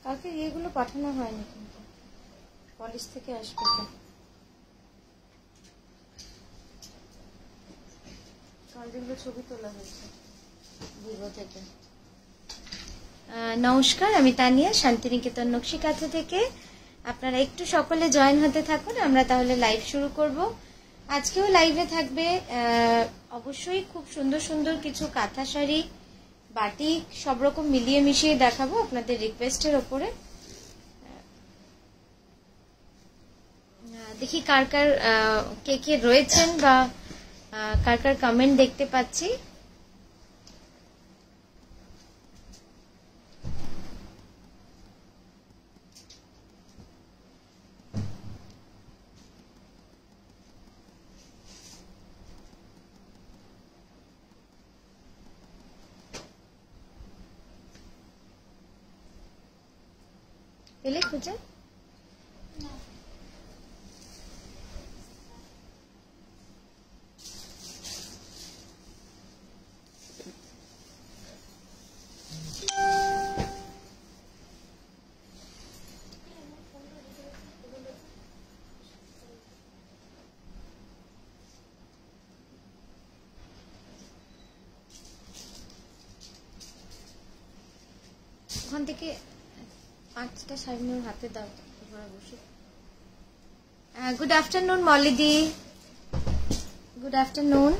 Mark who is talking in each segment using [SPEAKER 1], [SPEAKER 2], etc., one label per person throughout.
[SPEAKER 1] কালকে এগুলো পাঠানো হয়নি, কিন্তু কলেজ থেকে আসবে তো। কাল যেগুলো ছবি তোলা হয়েছে ভিভো থেকে। নমস্কার, আমি তানিয়া, শান্তিনিকেতন নকশিকাঁথা থেকে। আপনারা একটু সকলে জয়েন হতে থাকুন, আমরা তাহলে লাইভ শুরু করব। আজকেও লাইভে থাকবে অবশ্যই খুব সুন্দর সুন্দর কিছু কাঁথা শাড়ি, বাটিক, সব রকম মিলিয়ে মিশিয়ে দেখাবো আপনাদের রিকোয়েস্টের ওপরে। দেখি কার কার কে কে রয়েছেন বা কার কার কমেন্ট দেখতে পাচ্ছি। পেলে খুঁজে ওখান থেকে 5টা শাড়ি নিয়ে হাতে দাও, বসে। গুড আফটারনুন মলিদি, গুড আফটারনুন।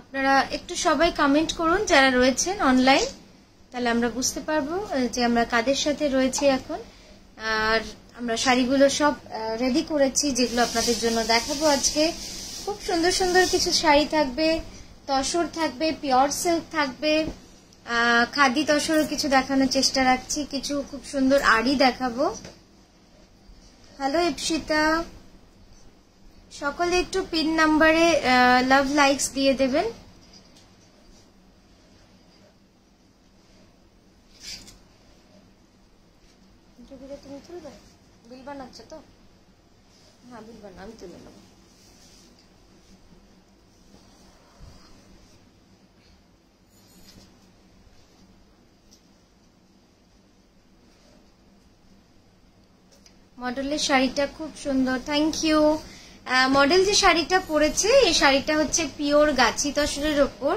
[SPEAKER 1] আপনারা একটু সবাই কমেন্ট করুন যারা রয়েছেন অনলাইন, তাহলে আমরা বুঝতে পারবো যে আমরা কাদের সাথে রয়েছি এখন। আর আমরা শাড়িগুলো সব রেডি করেছি, যেগুলো আপনাদের জন্য দেখাবো আজকে। খুব সুন্দর সুন্দর কিছু শাড়ি থাকবে, তসর থাকবে, পিওর সিল্ক থাকবে, খাদি তসরও কিছু দেখানোর চেষ্টা রাখছি, কিছু খুব সুন্দর আড়ি দেখাবো। হ্যালো ইপসিতা, সকলে একটু পিন নাম্বারে লাভ লাইকস দিয়ে দেবেন। তুমি তুলবে? বিল বানাচ্ছ তো? হ্যাঁ বিল বানা, আমি তুলে নেবো। মডেলের শাড়িটা খুব সুন্দর, থ্যাংক ইউ। মডেল যে শাড়িটা পরেছে, এই শাড়িটা হচ্ছে পিওর গাছি তসরের ওপর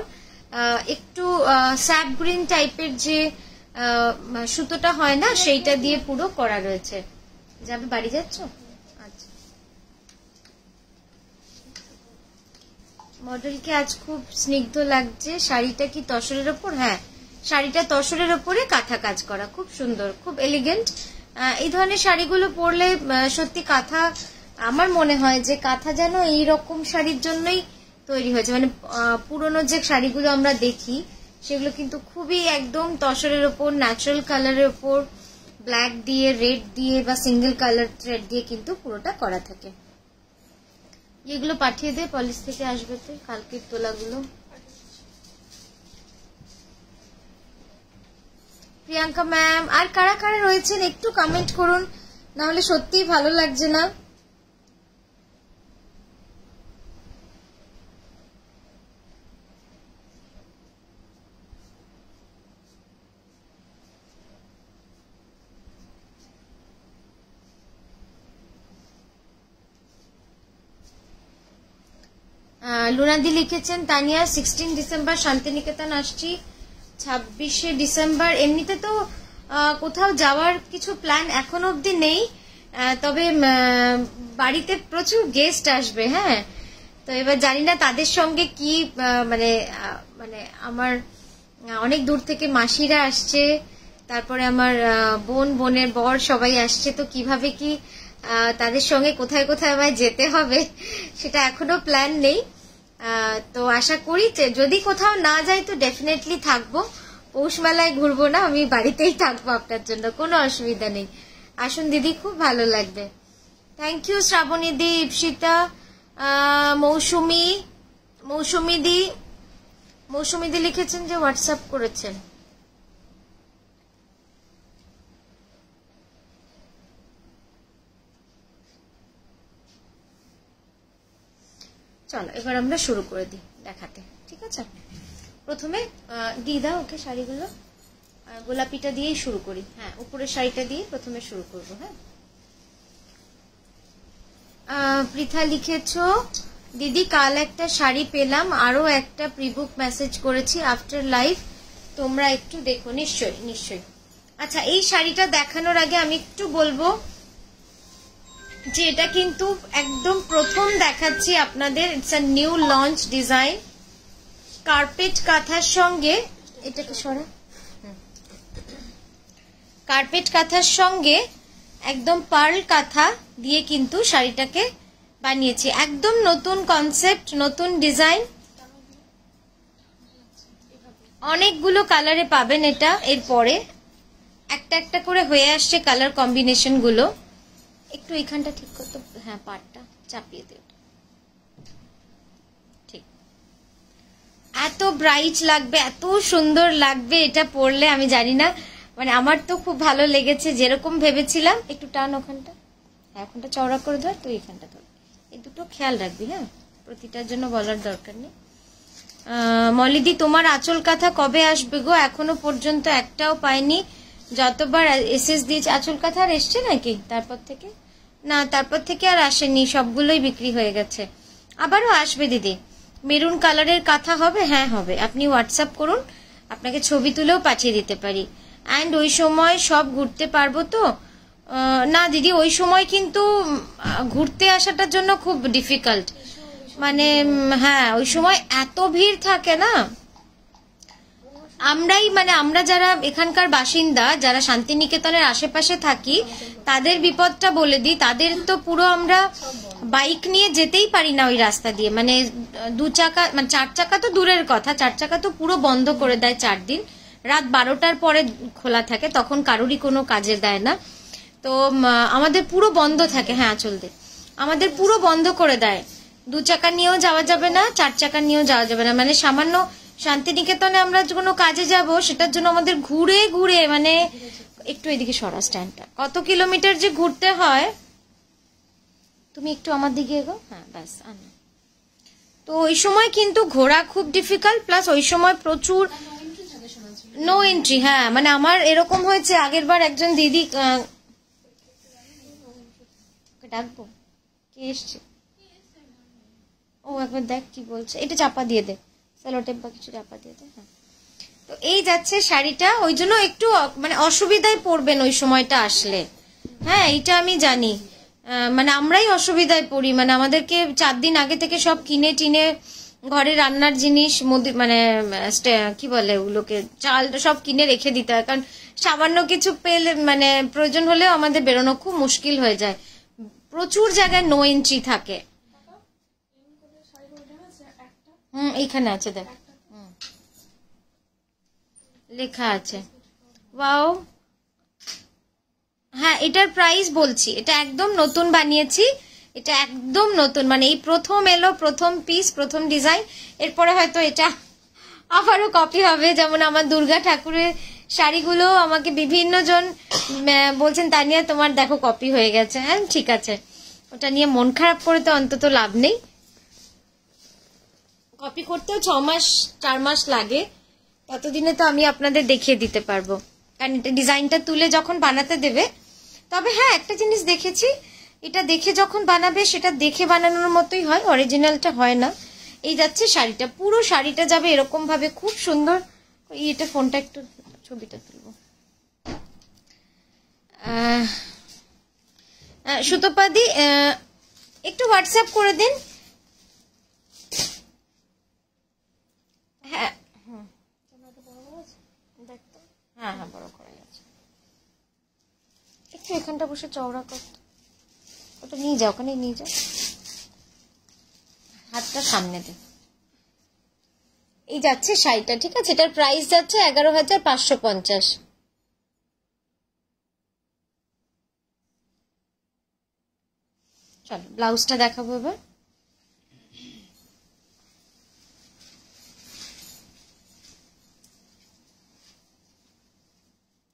[SPEAKER 1] একটু স্যাপ গ্রিন টাইপের যে সুতোটা হয় না, সেইটা দিয়ে পুরো করা রয়েছে। যাবে, বাড়ি যাচ্ছ? আচ্ছা, মডেলকে আজ খুব স্নিগ্ধ লাগছে। শাড়িটা কি তসরের ওপর? হ্যাঁ, শাড়িটা তসরের ওপরে কাঁথা কাজ করা, খুব সুন্দর, খুব এলিগেন্ট। এই ধরনের শাড়িগুলো পরলে সত্যি কাঁথা, আমার মনে হয় যে কাঁথা যেন এইরকম শাড়ির জন্যই তৈরি হয়েছে। মানে পুরনো যে শাড়িগুলো আমরা দেখি সেগুলো কিন্তু খুবই একদম তসরের ওপর, ন্যাচারাল কালারের ওপর ব্ল্যাক দিয়ে, রেড দিয়ে বা সিঙ্গেল কালার থ্রেড দিয়ে কিন্তু পুরোটা করা থাকে। এগুলো পাঠিয়ে দে, পলিশ থেকে আসবে তো কালকের তোলাগুলো। প্রিয়াঙ্কা ম্যাম, আর কারা কারা রয়েছেন একটু কমেন্ট করুন, না হলে সত্যিই ভালো লাগছে না। লুনাদি লিখেছেন, তানিয়া 16 ডিসেম্বর শান্তিনিকেতন আসছি, 26শে ডিসেম্বর। এমনিতে তো কোথাও যাওয়ার কিছু প্ল্যান এখনো অবধি নেই, তবে বাড়িতে প্রচুর গেস্ট আসবে। হ্যাঁ, তো এবার জানি না তাদের সঙ্গে কি মানে আমার অনেক দূর থেকে মাসিরা আসছে, তারপরে আমার বোনের বর সবাই আসছে, তো কিভাবে কি তাদের সঙ্গে কোথায় কোথায় আমায় যেতে হবে সেটা এখনো প্ল্যান নেই। তো আশা করি যদি কোথাও না যাই তো ডেফিনেটলি থাকবো, পৌষ মেলায় ঘুরবো না, আমি বাড়িতেই থাকবো আপনার জন্য, কোনো অসুবিধা নেই। আসুন দিদি, খুব ভালো লাগবে। থ্যাংক ইউ শ্রাবণী দি, ইপসিতা, মৌসুমি দি লিখেছেন যে হোয়াটসঅ্যাপ করেছেন। চলো এবার আমরা শুরু করে দিই দেখাতে, ঠিক আছে? প্রথমে দিয়ে দাও ওকে শাড়িগুলো, গোলাপিটা দিয়েই শুরু করি। হ্যাঁ, উপরের শাড়িটা দিয়ে প্রথমে শুরু করবো। হ্যাঁ, পৃথা লিখেছো দিদি কাল একটা শাড়ি পেলাম, আরো একটা প্রিবুক মেসেজ করেছি আফটার লাইভ, তোমরা একটু দেখো। নিশ্চয়ই নিশ্চয়ই। আচ্ছা, এই শাড়িটা দেখানোর আগে আমি একটু বলবো যে এটা কিন্তু একদম প্রথম দেখাচ্ছি আপনাদের, it's a new launch design, carpet কাঁথার সঙ্গে, এটাকে সরা, কার্পেট কাঁথার সঙ্গে একদম পার্ল কাঁথা দিয়ে কিন্তু শাড়িটাকে বানিয়েছি। একদম নতুন কনসেপ্ট, নতুন ডিজাইন, অনেকগুলো কালারে পাবেন এটা। এরপরে একটা একটা করে হয়ে আসছে কালার কম্বিনেশন গুলো। একটু এখানটা ঠিক করতে, হ্যাঁ পাটটা চাপিয়ে দিও, ঠিক। এত ব্রাইট লাগবে, এত সুন্দর লাগবে এটা পরলে, আমি জানি না, মানে আমার তো খুব ভালো লেগেছে, যেরকম ভেবেছিলাম। একটু টান ওখানটা, হ্যাঁ ওখানটা চওড়া করে ধর, তুই এখানটা ধর, এই দুটো খেয়াল রাখবি। হ্যাঁ, প্রতিটার জন্য বলার দরকার নেই। মলিদি, তোমার আঁচল কাঁথা কবে আসবে গো? এখনো পর্যন্ত একটাও পাইনি, যতবার এসএস দিয়েছে। আঁচল কাঁথা আর এসছে নাকি তারপর থেকে? না, তারপর থেকে আর আসেনি, সবগুলোই বিক্রি হয়ে গেছে। আবারও আসবে দিদি। মেরুন কালারের কাঁথা হবে? হ্যাঁ হবে, আপনি হোয়াটসঅ্যাপ করুন, আপনাকে ছবি তুলেও পাঠিয়ে দিতে পারি। অ্যান্ড ওই সময় সব ঘুরতে পারবো তো? না দিদি, ওই সময় কিন্তু ঘুরতে আসাটার জন্য খুব ডিফিকাল্ট, মানে হ্যাঁ ওই সময় এত ভিড় থাকে না। আমরা যারা এখানকার বাসিন্দা, যারা শান্তিনিকেতনের আশেপাশে থাকি, তাদের বিপদটা বলে দিই। তাদের তো পুরো আমরা বাইক নিয়ে যেতেই পারি না ওই রাস্তা দিয়ে, মানে 2 চাকা, মানে 4 চাকা তো দূরের কথা, 4 চাকা তো পুরো বন্ধ করে দেয় 4 দিন। রাত 12টার পরে খোলা থাকে, তখন কারোরই কোনো কাজে দেয় না। তো আমাদের পুরো বন্ধ থাকে। হ্যাঁ চলতে আমাদের পুরো বন্ধ করে দেয়, 2 চাকা নিয়েও যাওয়া যাবে না, 4 চাকা নিয়েও যাওয়া যাবে না। মানে সামান্য শান্তিনিকেতনে আমরা কোনো কাজে যাব, সেটার জন্য আমাদের ঘুরে ঘুরে, মানে একটু এদিকে সরা স্ট্যান্ডটা, কত কিলোমিটার যে ঘুরতে হয়। তুমি একটু আমার দিকে এগো, হ্যাঁ ব্যাস। তো ওই সময় কিন্তু ঘোরা খুব ডিফিকাল্ট, প্লাস ওই সময় প্রচুর নো এন্ট্রি। হ্যাঁ, মানে আমার এরকম হয়েছে, আগের বার একজন দিদি, ডাকবো কে এসছে? ও একবার দেখ কি বলছে, এটা চাপা দিয়ে দে, সেলোটেপ বা কিছু চাপা দিয়ে দে। হ্যাঁ, তো এই যাচ্ছে শাড়িটা, ওই জন্য একটু মানে অসুবিধায় পড়বেন ওই সময়টা আসলে। হ্যাঁ, এটা আমি জানি, মানে আমরাই অসুবিধায় পড়ি, মানে আমাদেরকে 4 দিন আগে থেকে সব কিনে টিনে, ঘরে রান্নার জিনিস, মানে কি বলে ওগুলোকে, চালটা সব কিনে রেখে দিতে হয়, কারণ সামান্য কিছু পেলে, মানে প্রয়োজন হলেও আমাদের বেরোনো খুব মুশকিল হয়ে যায়। প্রচুর জায়গায় নো এন্ট্রি থাকে। এইখানে আছে দেখ, লেখা আছে। ওয়াও, হ্যাঁ এটার প্রাইস বলছি, এটা একদম নতুন বানিয়েছি, এটা একদম নতুন, মানে এই প্রথম এলো, প্রথম পিস, প্রথম ডিজাইন। এরপরে হয়তো এটা আবারও কপি হবে, যেমন আমার দুর্গা ঠাকুরের শাড়িগুলো আমাকে বিভিন্ন জন বলছেন, তানিয়া তোমার দেখো কপি হয়ে গেছে। হ্যাঁ ঠিক আছে, ওটা নিয়ে মন খারাপ করে তো অন্তত লাভ নেই, কপি করতেও 6 মাস 4 মাস লাগে, ততদিনে তো আমি আপনাদের দেখিয়ে দিতে পারবো, কারণ এটা ডিজাইনটা তুলে যখন বানাতে দেবে। তবে হ্যাঁ একটা জিনিস দেখেছি, এটা দেখে যখন বানাবে সেটা দেখে বানানোর মতোই হয়, অরিজিনালটা হয় না। এই যাচ্ছে শাড়িটা, পুরো শাড়িটা যাবে এরকম ভাবে, খুব সুন্দর। এটা ফোনটা একটু, ছবিটা তুলবো। সুতোপাদি একটু হোয়াটসঅ্যাপ করে দিন। হ্যাঁ হ্যাঁ, বড় করা যাচ্ছে। এখানটা বসে চওড়া করতে, ওটা নিয়ে যাও, ওখানে নিয়ে যাও, হাতটা সামনে দে। এই যাচ্ছে শাড়িটা, ঠিক আছে? এটার প্রাইস যাচ্ছে 11,550। চলো ব্লাউজটা দেখাবো এবার।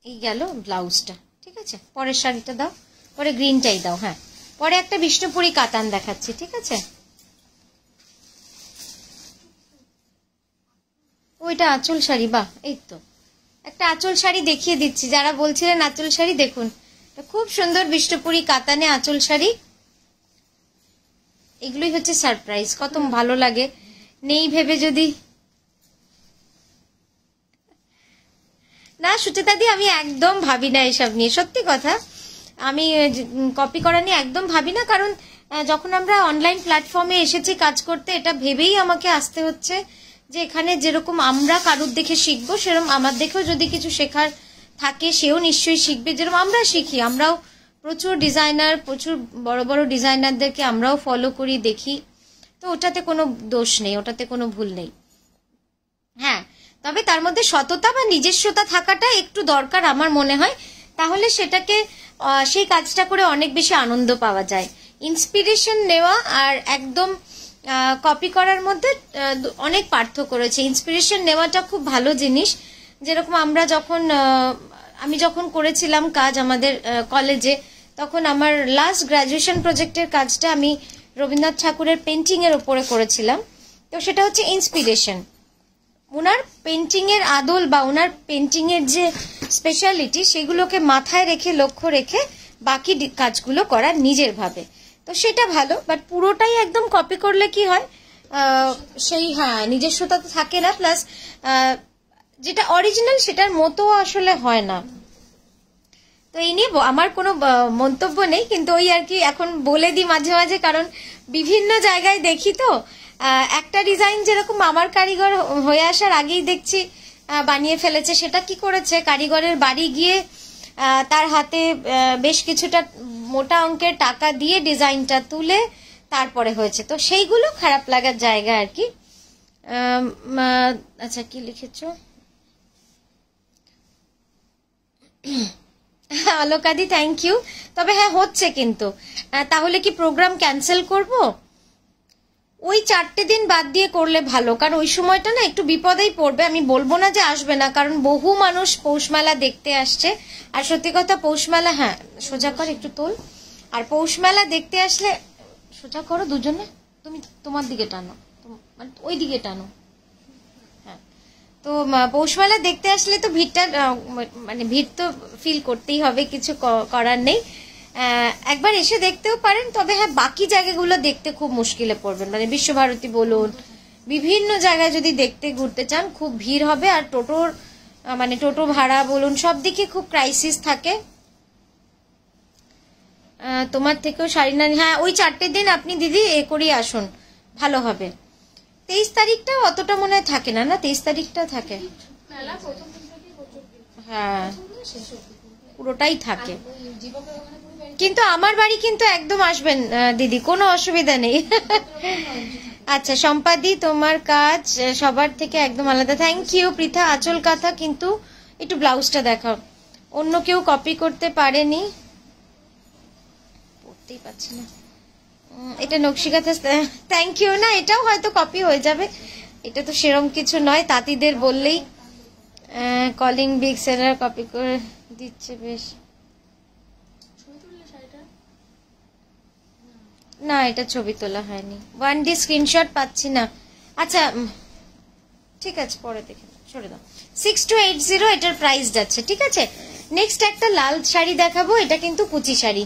[SPEAKER 1] এই গেল ব্লাউজটা, ঠিক আছে? পরের শাড়িটা দাও, পরে গ্রিনটাই দাও। হ্যাঁ, পরে একটা বিষ্ণুপুরি কাতান দেখাচ্ছি, ঠিক আছে? ওইটা আঁচল শাড়ি, বাহ, এই তো একটা আঁচল শাড়ি দেখিয়ে দিচ্ছি। যারা বলছিলেন আঁচল শাড়ি, দেখুন খুব সুন্দর বিষ্ণুপুরি কাতানে আঁচল শাড়ি। এগুলোই হচ্ছে সারপ্রাইজ, কত ভালো লাগে। নেই ভেবে যদি না, সুচেতা দি আমি একদম ভাবি না এসব নিয়ে, সত্যি কথা। আমি কপি করা নিয়ে একদম ভাবি না, কারণ যখন আমরা অনলাইন প্ল্যাটফর্মে এসেছি কাজ করতে, এটা ভেবেই আমাকে আসতে হচ্ছে যে এখানে যেরকম আমরা কারুর দেখে শিখবো, সেরকম আমার দেখেও যদি কিছু শেখার থাকে সেও নিশ্চয়ই শিখবে। যেরকম আমরা শিখি, আমরাও প্রচুর ডিজাইনার, প্রচুর বড় বড় ডিজাইনারদেরকে আমরাও ফলো করি, দেখি। তো ওটাতে কোনো দোষ নেই, ওটাতে কোনো ভুল নেই। হ্যাঁ, তবে তার মধ্যে সততা বা নিজস্বতা থাকাটা একটু দরকার আমার মনে হয়, তাহলে সেটাকে সেই কাজটা করে অনেক বেশি আনন্দ পাওয়া যায়। ইন্সপিরেশন নেওয়া আর একদম কপি করার মধ্যে অনেক পার্থক্য রয়েছে। ইন্সপিরেশন নেওয়াটা খুব ভালো জিনিস। যেরকম আমরা যখন আমি যখন করেছিলাম কাজ আমাদের কলেজে, তখন আমার লাস্ট গ্র্যাজুয়েশন প্রজেক্টের কাজটা আমি রবীন্দ্রনাথ ঠাকুরের পেন্টিংয়ের ওপরে করেছিলাম। তো সেটা হচ্ছে ইন্সপিরেশন। ওনার পেন্টিংয়ের আদল বা ওনার পেন্টিংয়ের যে স্পেশালিটি, সেগুলোকে মাথায় রেখে, লক্ষ্য রেখে বাকি কাজগুলো করা নিজের ভাবে। তো সেটা ভালো, বাট পুরোটাই একদম কপি করলে কি হয়, সেই হ্যাঁ নিজস্বতা তো থাকে না, প্লাস যেটা অরিজিনাল সেটার মতো আসলে হয় না। তো এই নিয়ে আমার কোনো মন্তব্য নেই, কিন্তু ওই আর কি এখন বলে দিই মাঝে মাঝে, কারণ বিভিন্ন জায়গায় দেখি তো একটা ডিজাইন যেরকম আমার কারিগর হয়ে আসার আগেই দেখছি বানিয়ে ফেলেছে। সেটা কি করেছে, কারিগরের বাড়ি গিয়ে তার হাতে বেশ কিছুটা মোটা অঙ্কের টাকা দিয়ে ডিজাইনটা তুলে তারপরে হয়েছে। তো সেইগুলো খারাপ লাগার জায়গা আর কি। আচ্ছা, কি লিখেছো? আলোকাদি, থ্যাংক ইউ। তবে হ্যাঁ, হচ্ছে কিন্তু। তাহলে কি প্রোগ্রাম ক্যান্সেল করব? ওই 4টে দিন বাদ দিয়ে করলে ভালো, কারণ ওই সময়টা না একটু বিপদেই পড়বে। আমি বলবো না যে আসবে না, কারণ বহু মানুষ পৌষমেলা দেখতে আসছে। আর সত্যি কথা, পৌষমেলা, হ্যাঁ সোজা কর, একটু তোল। আর পৌষমেলা দেখতে আসলে সোজা করো দুজনে, তুমি তোমার দিকে টানো, মানে ওই দিকে টানো। হ্যাঁ, তো পৌষমেলা দেখতে আসলে তো ভিড়টা, মানে ভিড় তো ফিল করতেই হবে, কিছু করার নেই। একবার এসে দেখতেও পারেন, তবে হ্যাঁ বাকি জায়গাগুলো দেখতে খুব মুশকিলে পড়বেন। মানে বিশ্বভারতী বলুন, বিভিন্ন জায়গায় যদি দেখতে ঘুরতে চান খুব ভিড় হবে। আর টোটোর মানে টোটো ভাড়া বলুন, সব দিকে খুব ক্রাইসিস থাকে। তোমার থেকেও শাড়ি না, হ্যাঁ ওই 4টে দিন আপনি দিদি এ করেই আসুন, ভালো হবে। 23 তারিখটা অতটা মনে হয় থাকে না, না 23 তারিখটা থাকে, হ্যাঁ পুরোটাই থাকে। কিন্তু আমার বাড়ি কিন্তু একদম আসবেন দিদি, কোনো অসুবিধা নেই। আচ্ছা সম্পাদি, তোমার কাজ সবার থেকে একদম আলাদা, থ্যাংক ইউ। পৃথা, আঁচল কাঁথা, কিন্তু একটু ব্লাউজটা দেখাও, অন্য কেউ কপি করতে পারেনি, পড়তেই পারছি না। এটা নকশি কাঁথা, থ্যাংক ইউ। না, এটাও হয়তো কপি হয়ে যাবে, এটা তো সেরম কিছু নয়, তাঁতিদের বললেই। কলিং বিগ সেলার কপি করে দিচ্ছে, বেশ। না, এটা ছবি তোলা হয়নি, 1D স্ক্রিনশট পাচ্ছি না। আচ্ছা ঠিক আছে, পরে দেখে সরে দাও। 6280 এটার প্রাইস যাচ্ছে, ঠিক আছে। নেক্সট একটা লাল শাড়ি দেখাবো, এটা কিন্তু কুচি শাড়ি,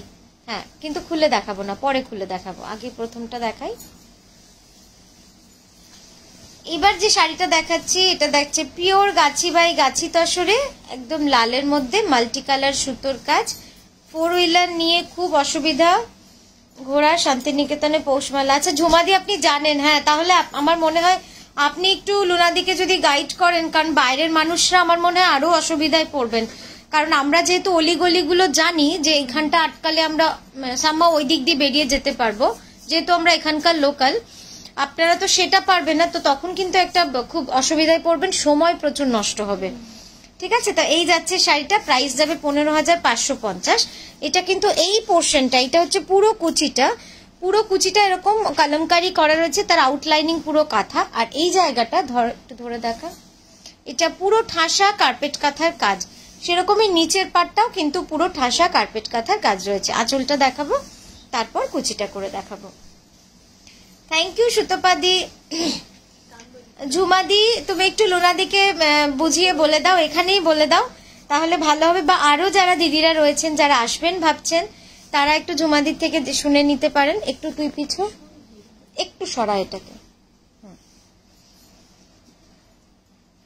[SPEAKER 1] হ্যাঁ কিন্তু খুলে দেখাবো না, পরে খুলে দেখাবো, আগে প্রথমটা দেখাই। এবার যে শাড়িটা দেখাচ্ছি, এটা দেখছে পিওর গাছি বাই গাছি তসরে, একদম লালের মধ্যে মাল্টি কালার সুতোর কাজ। 4 হুইলার নিয়ে খুব অসুবিধা, ঘোড়া, শান্তিনিকেতনে পৌষমেলা। আচ্ছা ঝুমাদি, আপনি জানেন, হ্যাঁ তাহলে আমার মনে হয় আপনি একটু লুনাদিকে যদি গাইড করেন, কারণ বাইরের মানুষরা আমার মনে হয় আরো অসুবিধায় পড়বেন। কারণ আমরা যেহেতু অলিগলিগুলো জানি যে এখানটা আটকালে আমরা সামহাও ওই দিক দিয়ে বেরিয়ে যেতে পারবো, যেহেতু আমরা এখানকার লোকাল। আপনারা তো সেটা পারবেন না, তো তখন কিন্তু একটা খুব অসুবিধায় পড়বেন, সময় প্রচুর নষ্ট হবে। ঠিক আছে, তো এই যাচ্ছে শাড়িটা, প্রাইস যাবে 15,550। এটা কিন্তু এই পোর্শনটা, এটা হচ্ছে পুরো কুচিটা এরকম কলমকারি করা রয়েছে, তার আউটলাইনিং পুরো কাঁথা। আর এই জায়গাটা একটু ধরে দেখা, এটা পুরো ঠাসা কার্পেট কাঁথার কাজ, সেরকমই নিচের পাটটাও কিন্তু পুরো ঠাসা কার্পেট কাঁথার কাজ রয়েছে। আঁচলটা দেখাবো, তারপর কুচিটা করে দেখাবো। Thank you সুতপাদি। ঝুমাদি, তুমি একটু লোনাদিকে বুঝিয়ে বলে দাও, এখানেই বলে দাও, তাহলে ভালো হবে। বা আরো যারা দিদিরা রয়েছেন, যারা আসবেন ভাবছেন, তারা একটু ঝুমাদির থেকে শুনে নিতে পারেন। একটু তুই পিছু, একটু সরা এটাকে।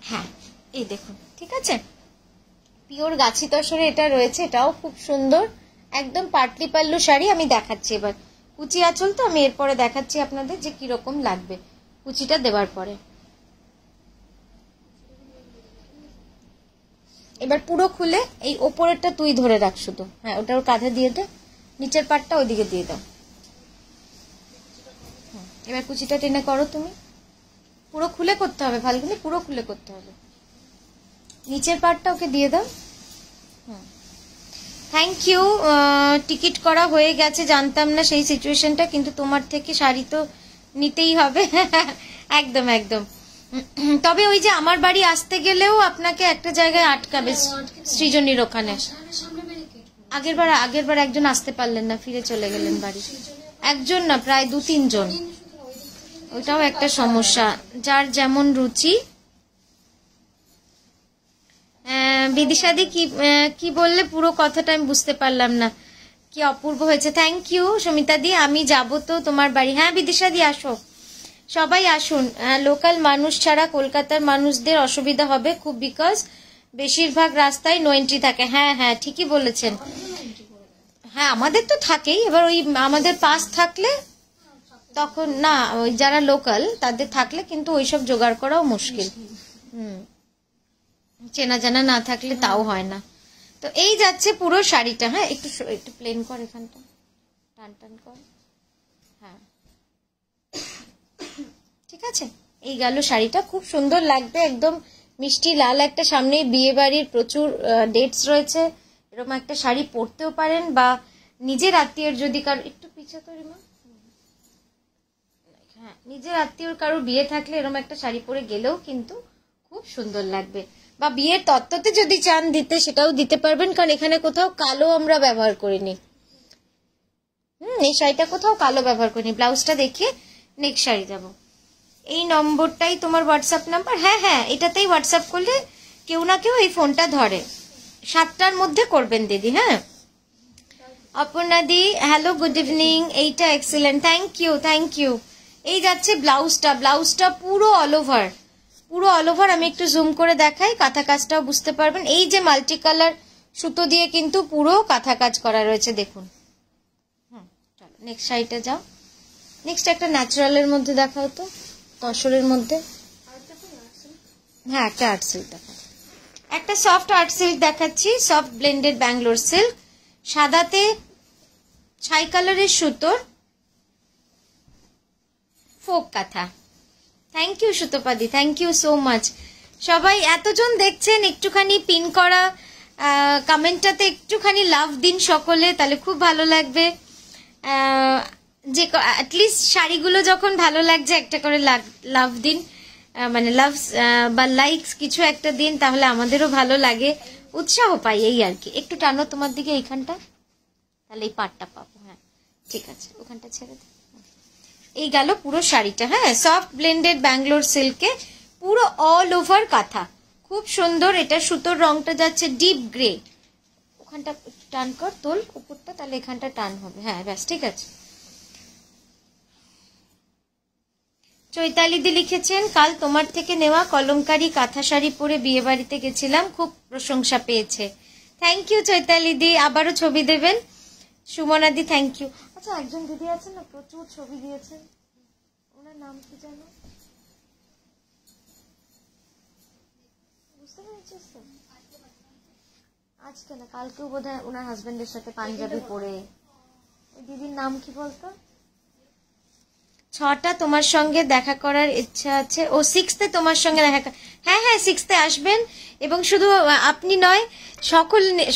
[SPEAKER 1] হ্যাঁ, এই দেখুন, ঠিক আছে, পিওর গাছি তসরে এটা রয়েছে, এটাও খুব সুন্দর, একদম পাটলি পাল্লু শাড়ি। আমি দেখাচ্ছি এবার কুচি আঁচল, তো আমি এরপরে দেখাচ্ছি আপনাদের যে কিরকম লাগবে কুচিটা দেওয়ার পরে। এবার পুরো খুলে এই ওপরেরটা তুই ধরে রাখ শুধু, হ্যাঁ ওটা ওর কাঁধে দিয়ে দে, নিচের পাটটা ওইদিকে দিয়ে দাও। এবার কুচিটা টেনে করো তুমি, পুরো খুলে করতে হবে, ফাল্গুনি পুরো খুলে করতে হবে, নিচের পাটটা ওকে দিয়ে দাও। Thank you. টিকিট করা হয়ে গেছে, জানতাম না সেই সিচুয়েশনটা, কিন্তু তোমার থেকে শাড়ি তো নিতেই হবে। একদম একদম। তবে ওই যে আমার বাড়ি আসতে গেলেও আপনাকে একটা জায়গায় আটকাবে, সৃজনীর ওখানে। আগেরবার একজন আসতে পারলেন না, ফিরে চলে গেলেন বাড়ি। একজন না, প্রায় 2-3 জন, ওইটাও একটা সমস্যা, যার যেমন রুচি। বিদিশাদি কি বললে পুরো কথাটা আমি বুঝতে পারলাম না, কি অপূর্ব হয়েছে। থ্যাংক ইউ সমিতাদি, আমি যাব তো তোমার বাড়ি। হ্যাঁ বিদিশাদি আসো, সবাই আসুন। লোকাল মানুষ ছাড়া কলকাতার মানুষদের অসুবিধা হবে খুব, বিকজ বেশিরভাগ রাস্তায় নো এন্ট্রি থাকে। হ্যাঁ হ্যাঁ ঠিকই বলেছেন। হ্যাঁ আমাদের তো থাকেই, এবার ওই আমাদের পাস থাকলে তখন না, ওই যারা লোকাল তাদের থাকলে কিন্তু ওইসব জোগাড় করাও মুশকিল। চেনা জানা না থাকলে তাও হয় না। তো এই যাচ্ছে পুরো শাড়িটা। হ্যাঁ একটু প্লেন কর, এখানটা টান টান কর। হ্যাঁ ঠিক আছে, এই গেল শাড়িটা, খুব সুন্দর লাগবে, একদম মিষ্টি লাল একটা। সামনে বিয়ে বাড়ির প্রচুর ডেটস রয়েছে, এরকম একটা শাড়ি পরতেও পারেন, বা নিজের আত্মীয়ের যদি কারো, একটু পিছা তোর মা, হ্যাঁ নিজের আত্মীয়র কারোর বিয়ে থাকলে এরকম একটা শাড়ি পরে গেলেও কিন্তু খুব সুন্দর লাগবে। বা বিয়ের তত্ত্বতে যদি চান দিতে, সেটাও দিতে পারবেন, কারণ এখানে কোথাও কালো আমরা ব্যবহার করিনি। এই শাড়িটা কোথাও কালো ব্যবহার করিনি। ব্লাউজটা দেখে নেক্সট শাড়ি যাবো। এই নম্বরটাই তোমার হোয়াটসঅ্যাপ নাম্বার? হ্যাঁ হ্যাঁ এটাতেই হোয়াটসঅ্যাপ করলে কেউ না কেউ এই ফোনটা ধরে। 7টার মধ্যে করবেন দিদি। হ্যাঁ অপর্ণাদি, হ্যালো গুড ইভিনিং। এইটা এক্সিলেন্ট, থ্যাংক ইউ। এই যাচ্ছে ব্লাউজটা পুরো অল ওভার। আমি একটু জুম করে দেখাই, কাঁথা কাজটাও বুঝতে পারবেন। এই যে মাল্টি কালার সুতো দিয়ে কিন্তু পুরো কাঁথা কাজ করা রয়েছে, দেখুন। চলো নেক্সট শাড়িটা যাও। নেক্সট একটা ন্যাচারালের মধ্যে দেখাও তো, তসরের মধ্যে। হ্যাঁ একটা আর্ট সিল্ক দেখা, একটা সফট আর্ট সিল্ক দেখাচ্ছি, সফট ব্লেন্ডেড ব্যাঙ্গালোর সিল্ক, সাদাতে ছাই কালারের সুতোর ফোক কাঁথা। থ্যাংক ইউ সুতোপাদি, থ্যাংক ইউ সো মাচ। সবাই এতজন দেখছেন, একটুখানি পিন করা কমেন্টটাতে একটুখানি লাভ দিন সকলে, তাহলে খুব ভালো লাগবে। যে অ্যাটলিস্ট শাড়িগুলো যখন ভালো লাগছে একটা করে লাভ দিন, মানে লাভ বা লাইকস কিছু একটা দিন, তাহলে আমাদেরও ভালো লাগে, উৎসাহ পাই, এই আর কি। একটু টানো তোমার দিকে এইখানটা, তাহলে এই পাটটা পাবো। হ্যাঁ ঠিক আছে, ওখানটা ছেড়ে দে। এই গেল পুরো শাড়িটা। হ্যাঁ সফট ব্লেন্ডেড ব্যাঙ্গালোর সিল্কে পুরো অল ওভার কাঁথা, খুব সুন্দর। এটা সুতোর রংটা যাচ্ছে ডিপ গ্রে। ওখানটা টান কর, তোল উপরটা, তাহলে এখানটা টান হবে। হ্যাঁ ব্যাস ঠিক আছে। চৈতালিদি লিখেছেন, কাল তোমার থেকে নেওয়া কলমকারি কাঁথা শাড়ি পরে বিয়ে বাড়িতে গেছিলাম, খুব প্রশংসা পেয়েছে। থ্যাংক ইউ চৈতালিদি, আবারও ছবি দেবেন। সুমনাদি থ্যাংক ইউ। আচ্ছা একজন দিদি আছেন না, প্রচুর ছবি দিয়েছেন, ওনার নাম কি জানো? বুঝতে পেরেছিস তো? আজকে না, কালকেও বোধহয় ওনার হাজবেন্ডের সাথে পাঞ্জাবি পরে। ওই দিদির নাম কি বলতো? 6টা তোমার সঙ্গে দেখা করার ইচ্ছা আছে। ও 6th তোমার সঙ্গে দেখা, হ্যাঁ হ্যাঁ 6th আসবেন, এবং শুধু আপনি নয়,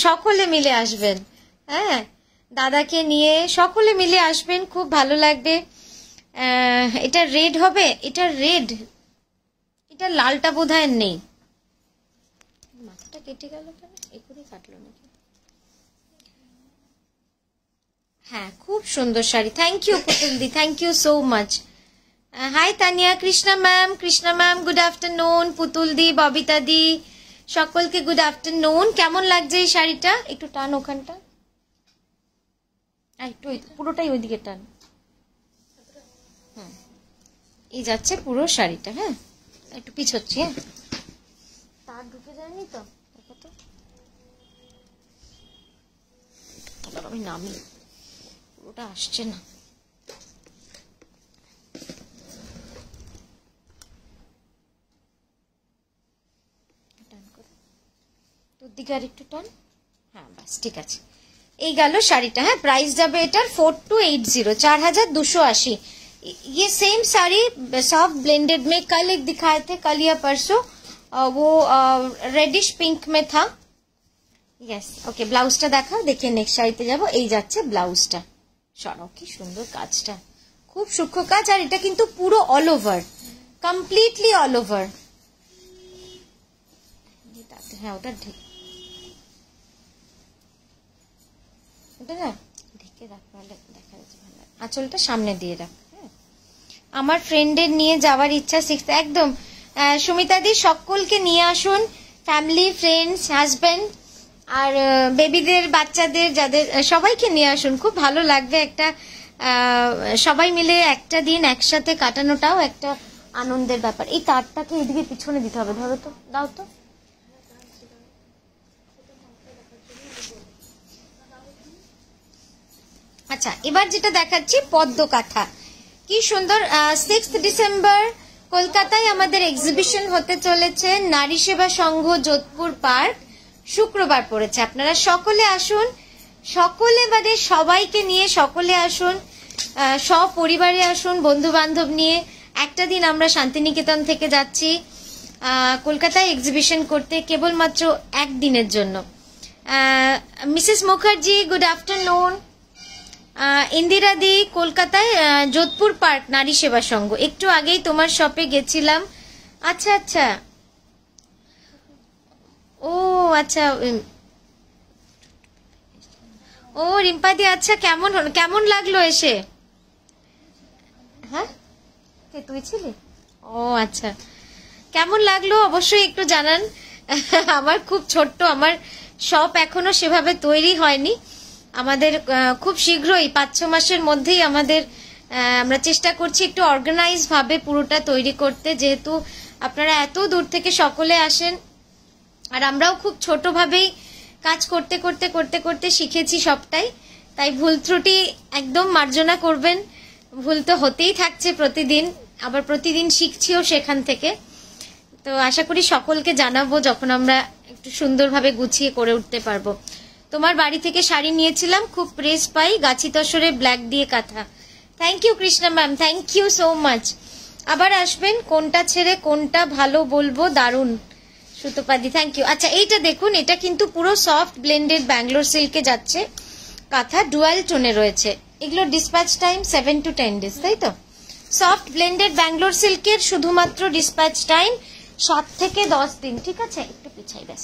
[SPEAKER 1] সকলে মিলে আসবেন। হ্যাঁ, দাদাকে নিয়ে সকলে মিলে আসবেন, খুব ভালো লাগবে। এটা রেড হবে, এটা রেড, এটা লালটা বোধহয় নেই। মাথাটা কেটে গেল কেন? এখনই কাটলো নাকি? হ্যাঁ, খুব সুন্দর শাড়ি। থ্যাংক ইউ পুতুলদি, thank you so much. Hi Tania, Krishna ma'am good afternoon, পুতুলদি, ববিতা দি, সকলকে গুড আফটারনুন। কেমন লাগছে এই শাড়িটা? একটু টান ওখানটা, একটু পুরোটাই ওইদিকে টান। এই যাচ্ছে পুরো শাড়িটা। হ্যাঁ, একটু পিছোচ্ছি। হ্যাঁ, তার ঢুকে যায়নি তো, দেখো তো। আমি নামি, পুরোটা আসছে না। তোর দিকে আর একটু টান। হ্যাঁ, বাস ঠিক আছে। এই গেল শাড়িটা। হ্যাঁ, প্রাইস যাবে এটার 4280, 4280। ये सेम साड़ी सॉफ्ट ब्लेंडेड में कल एक दिखाए थे, कल या परसों, वो रेडिश पिंक में था। Yes, okay. ब्लाउजটা দেখাও, দেখে নেক্সট শাড়িতে যাব। এই যাচ্ছে ব্লাউজটা, সরাও, কি সুন্দর কাজটা, খুব সূক্ষ্ম কাজ। আর এটা কিন্তু পুরো all over, completely all over. হ্যাঁ, ওটা ঢেকে, ওটা না ঢেকে রাখ, তাহলে দেখা যাচ্ছে ভালো। আঁচলটা সামনে দিয়ে রাখ। আমার ফ্রেন্ডের নিয়ে যাওয়ার ইচ্ছা 6th, একদম। সুমিতা দি, সকলকে নিয়ে আসুন, ফ্যামিলি, ফ্রেন্ডস, হাজবেন্ড আর বেবিদের, বাচ্চাদের, যাদের, সবাইকে নিয়ে আসুন, খুব ভালো লাগবে। একটা সবাই মিলে একটা দিন একসাথে কাটানোটাও একটা আনন্দের ব্যাপার। এই তারটাকে এদিকে পিছনে দিতে হবে, ধরো তো, দাও তো। আচ্ছা, এবার যেটা দেখাচ্ছি পদ্ম কাঁথা, কি সুন্দর। 6 ডিসেম্বর কলকাতায় আমাদের এক্সিবিশন হতে চলেছে, নারী সেবা সংঘ, যোধপুর পার্ক, শুক্রবার পড়েছে। আপনারা সকলে আসুন, সকলে মানে সবাইকে নিয়ে সকলে আসুন, সপরিবারে আসুন, বন্ধু বান্ধব নিয়ে। একটা দিন আমরা শান্তিনিকেতন থেকে যাচ্ছি কলকাতায় এক্সিবিশন করতে, কেবলমাত্র একদিনের জন্য। Mrs Mukherjee, good afternoon. Indira di, কলকাতায় যোধপুর পার্ক, নারী সেবা সংঘ। একটু আগেই তোমার শপে গেছিলাম। আচ্ছা আচ্ছা, ও আচ্ছা, ও রিম্পাদি, আচ্ছা, কেমন লাগলো এসে? হ্যাঁ, কে তুই ছিলি? ও আচ্ছা, কেমন লাগলো অবশ্যই একটু জানান। আমার খুব ছোট্ট, আমার শপ এখনো সেভাবে তৈরি হয়নি। আমাদের খুব শীঘ্রই 5-6 মাসের মধ্যেই আমরা চেষ্টা করছি একটু অর্গানাইজ ভাবে পুরোটা তৈরি করতে, যেহেতু আপনারা এত দূর থেকে সকলে আসেন। আর আমরাও খুব ছোটভাবেই কাজ করতে করতে করতে করতে শিখেছি সবটাই, তাই ভুল ত্রুটি একদম মার্জনা করবেন। ভুল তো হতেই থাকছে প্রতিদিন, আবার প্রতিদিন শিখছিও সেখান থেকে। তো আশা করি সকলকে জানাবো যখন আমরা একটু সুন্দরভাবে গুছিয়ে করে উঠতে পারবো। তোমার বাড়ি থেকে শাড়ি নিয়েছিলাম, খুব প্রেস পাই, গাছি তসরে ব্ল্যাক দিয়ে কাঁথা। Thank you Krishna ma'am, thank you so much. আবার আসবেন, কোনটা ছেড়ে কোনটা ভালো বলবো, দারুণ। সুতোপাদি, থ্যাংক ইউ। আচ্ছা, এইটা দেখুন, এটা কিন্তু পুরো সফট ব্লেন্ডেড ব্যাঙ্গালোর সিল্কে যাচ্ছে, কাঁথা ডুয়াল টোনে রয়েছে। এগুলো ডিসপ্যাচ টাইম 7 to 10 days, তাই তো? সফট ব্লেন্ডেড ব্যাঙ্গালোর সিল্কের শুধুমাত্র ডিসপ্যাচ টাইম 7 থেকে 10 দিন। ঠিক আছে, একটু পিছাই, ব্যাস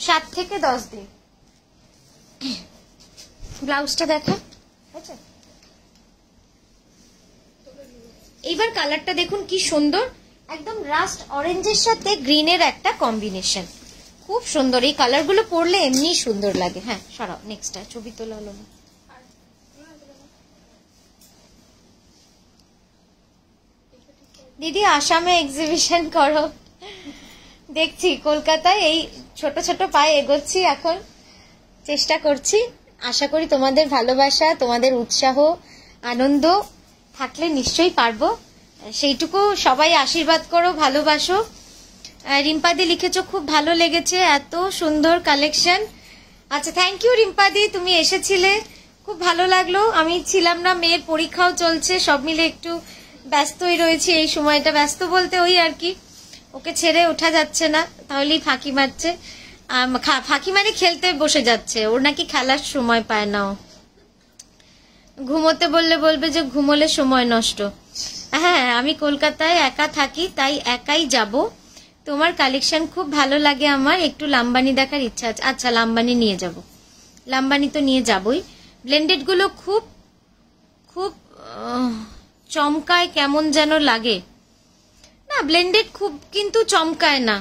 [SPEAKER 1] 7 থেকে 10 দিন। ব্লাউজটা দেখা, আচ্ছা, এইবার কালারটা দেখুন কি সুন্দর, একদম রাস্ট অরেঞ্জের সাথে গ্রিনের একটা কম্বিনেশন, খুব সুন্দর। এই কালারগুলো পরলে এমনি সুন্দর লাগে। হ্যাঁ, সরাও, নেক্সটটা ছবি তোলা হলো না। দিদি, আসামে এক্সিবিশন করো, দেখছি কলকাতায় এই ছোট ছোট পায়ে এগোচ্ছি, এখন চেষ্টা করছি। আশা করি তোমাদের ভালোবাসা, তোমাদের উৎসাহ, আনন্দ থাকলে নিশ্চয়ই পারবো। সেইটুকু সবাই আশীর্বাদ করো, ভালোবাসো। রিম্পাদি লিখেছো খুব ভালো লেগেছে, এত সুন্দর কালেকশন। আচ্ছা, থ্যাংক ইউ রিম্পাদি, তুমি এসেছিলে, খুব ভালো লাগলো। আমি ছিলাম না, মেয়ের পরীক্ষাও চলছে, সব মিলে একটু ব্যস্তই রয়েছি এই সময়টা। ব্যস্ত বলতে ওই আর কি, ওকে ছেড়ে ওঠা যাচ্ছে না, তাহলেই ফাঁকি মারছে। ফাঁকি মানে খেলতে বসে যাচ্ছে, ওর নাকি খেলার সময় পায় না। ঘুমোতে বললে বলবে যে ঘুমোলে সময় নষ্ট। হ্যাঁ, আমি কলকাতায় একা থাকি, তাই একাই যাব। তোমার কালেকশন খুব ভালো লাগে আমার, একটু লাম্বানি দেখার ইচ্ছা আছে। আচ্ছা, লাম্বানি নিয়ে যাব, লাম্বানি তো নিয়ে যাবই। ব্লেন্ডেড গুলো খুব খুব চমকায়, কেমন যেন লাগে না। ব্লেন্ডেড খুব কিন্তু চমকায় না।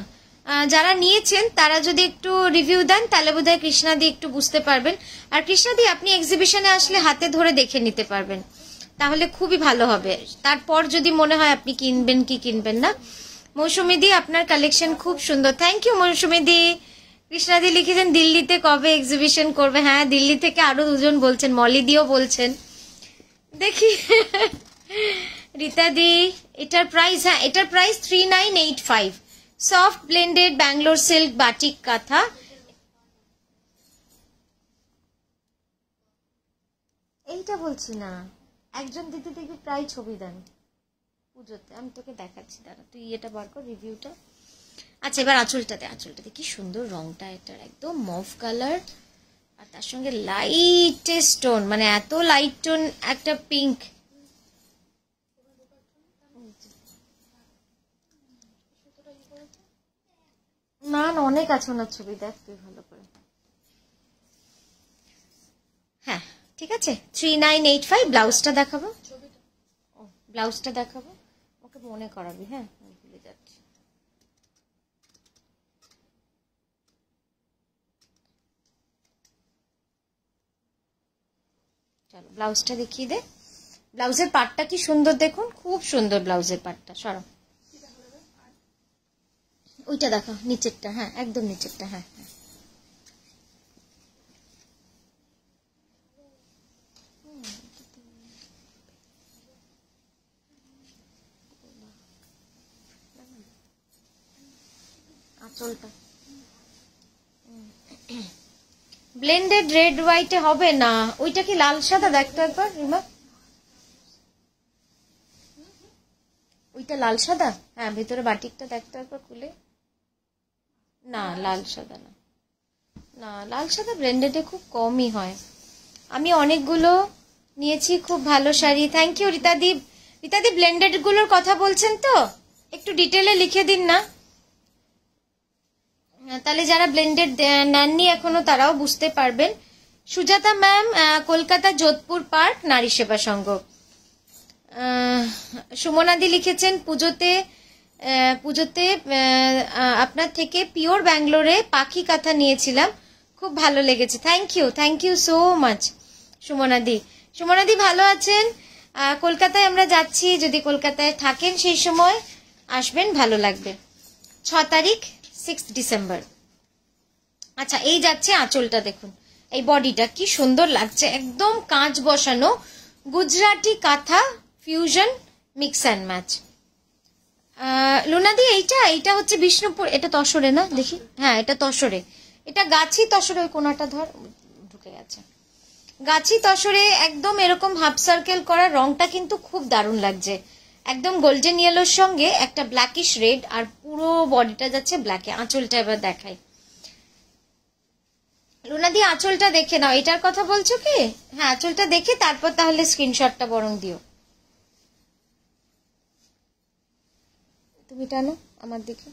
[SPEAKER 1] যারা নিয়েছেন তারা যদি একটু রিভিউ দেন তাহলে বোধহয় কৃষ্ণাদি একটু বুঝতে পারবেন। আর কৃষ্ণাদি আপনি এক্সিবিশনে আসলে হাতে ধরে দেখে নিতে পারবেন, তাহলে খুবই ভালো হবে। তারপর যদি মনে হয় আপনি কিনবেন কি কিনবেন না। মৌসুমীদি, আপনার কালেকশন খুব সুন্দর। Thank you মৌসুমীদি। কৃষ্ণাদি লিখেছেন দিল্লিতে কবে এক্সিবিশন করবে। হ্যাঁ, দিল্লি থেকে আরো দুজন বলছেন, মলিদিও বলছেন, দেখি। রীতাদি, এটার প্রাইস, হ্যাঁ এটার price 3985। Soft blended Bangalore silk batik কাঁথা। এইটা বলছি না, একজন দিদি দেখবি প্রায় ছবি দেন পুজোতে, আমি তোকে দেখাচ্ছি, দাঁড়া তুই এটা বার কর রিভিউটা। আচ্ছা, এবার আঁচলটাতে কি সুন্দর রংটা, এটার একদম মভ কালার, আর তার সঙ্গে লাইট স্টোন, মানে এত লাইট টোন একটা পিঙ্ক। না না, অনেক আছে ওনার ছবি, দেখ তুই ভালো করে। হ্যাঁ ঠিক আছে, 3985। ব্লাউজটা দেখাবো, ও ব্লাউজটা দেখাবো, ওকে মনে করাবি। হ্যাঁ, ভুলে যাচ্ছি। চলো ব্লাউজটা দেখিয়ে দে। ব্লাউজের পাটটা কি সুন্দর দেখুন, খুব সুন্দর ব্লাউজের পাটটা। সরো, ওইটা দেখো নিচেরটা, হ্যাঁ একদম নিচেরটা। হ্যাঁ হ্যাঁ, আঁচলটা ব্লেন্ডেড রেড হোয়াইটে হবে না। ওইটা কি লাল সাদা, দেখতো একবার রিমা, ওইটা লাল সাদা। হ্যাঁ, ভেতরে বাটিকটা দেখতো একবার খুলে। না লাল সাদা না, না লাল সাদা ব্লেন্ডেডে খুব কমই হয়। আমি অনেকগুলো নিয়েছি, খুব ভালো শাড়ি। থ্যাংক ইউ রীতাদি। রীতাদি, ব্লেন্ডেড গুলোর কথা বলছেন তো, একটু ডিটেলে লিখে দিন না, তাহলে যারা ব্লেন্ডেড নেননি এখনো তারাও বুঝতে পারবেন। সুজাতা ম্যাম, কলকাতা যোধপুর পার্ক, নারী সেবা সংঘ। সুমনাদি লিখেছেন পুজোতে আপনার থেকে পিওর ব্যাঙ্গালোরে পাখি কাঁথা নিয়েছিলাম, খুব ভালো লেগেছে। থ্যাংক ইউ সো মাচ সুমনাদি। সুমনাদি ভালো আছেন? কলকাতায় আমরা যাচ্ছি, যদি কলকাতায় থাকেন সেই সময় আসবেন, ভালো লাগবে। 6 তারিখ 6 ডিসেম্বর। আচ্ছা, এই যাচ্ছে আঁচলটা দেখুন, এই বডিটা কি সুন্দর লাগছে, একদম কাঁচ বসানো গুজরাটি কাঁথা ফিউশন মিক্স অ্যান্ড ম্যাচ। লুনাদি, এইটা হচ্ছে বিষ্ণুপুর, এটা তসরে না, দেখি। হ্যাঁ, এটা তসরে, এটা গাছি তসরে, ওই কোনাটা ধর, ঢুকে গেছে। গাছি তসরে একদম এরকম হাফ সার্কেল করা, রংটা কিন্তু খুব দারুণ লাগছে, একদম গোল্ডেন ইয়েলোর সঙ্গে একটা ব্ল্যাকিশ রেড, আর পুরো বডিটা যাচ্ছে ব্ল্যাকে। আঁচলটা এবার দেখাই। লুনাদি, আঁচলটা দেখে নাও, এটার কথা বলছো কি? হ্যাঁ, আঁচলটা দেখে তারপর তাহলে স্ক্রিনশটটা বরং দিও। তুমি টানো আমার দিকে,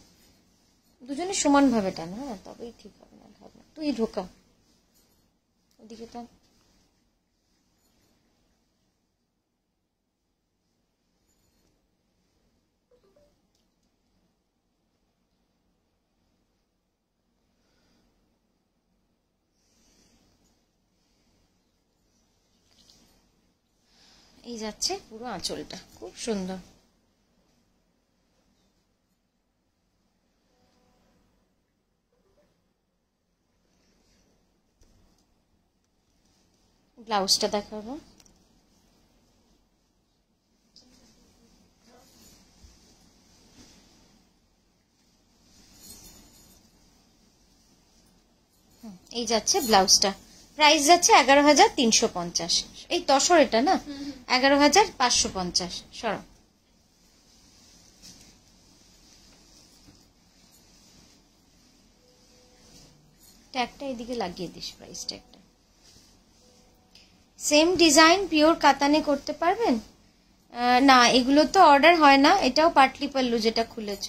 [SPEAKER 1] দুজনে সমান ভাবে টানো, হ্যাঁ তবেই ঠিক হবে, না ভাবনা তুই ঢোকা ওদিকে টান। এই যাচ্ছে পুরো আঁচলটা, খুব সুন্দর। ব্লাউজটা দেখাবো। এই যাচ্ছে ব্লাউজটা, প্রাইস যাচ্ছে 11,350। এই তসর এটা না, 11,550। সরো, ট্যাগটা এদিকে লাগিয়ে দিস, প্রাইস ট্যাগটা। সেম ডিজাইন পিওর কাতানে করতে পারবেন? না, এগুলো তো অর্ডার হয় না। এটাও পাটলি পাল্লু যেটা খুলেছ,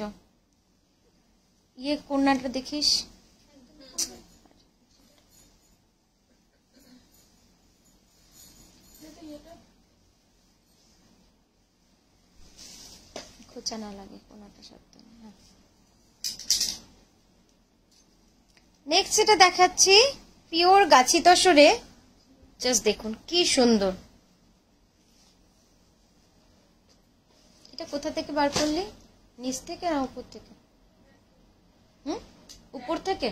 [SPEAKER 1] ইয়ে কোনাটা দেখিস। খোঁচা না লাগে কোনাটা সাথে। নেক্সট যেটা দেখাচ্ছি পিওর গাছি তসরে, জাস্ট দেখুন কি সুন্দর। এটা কোথা থেকে বার করলি? নিচ থেকে না উপর থেকে? উপর থেকে।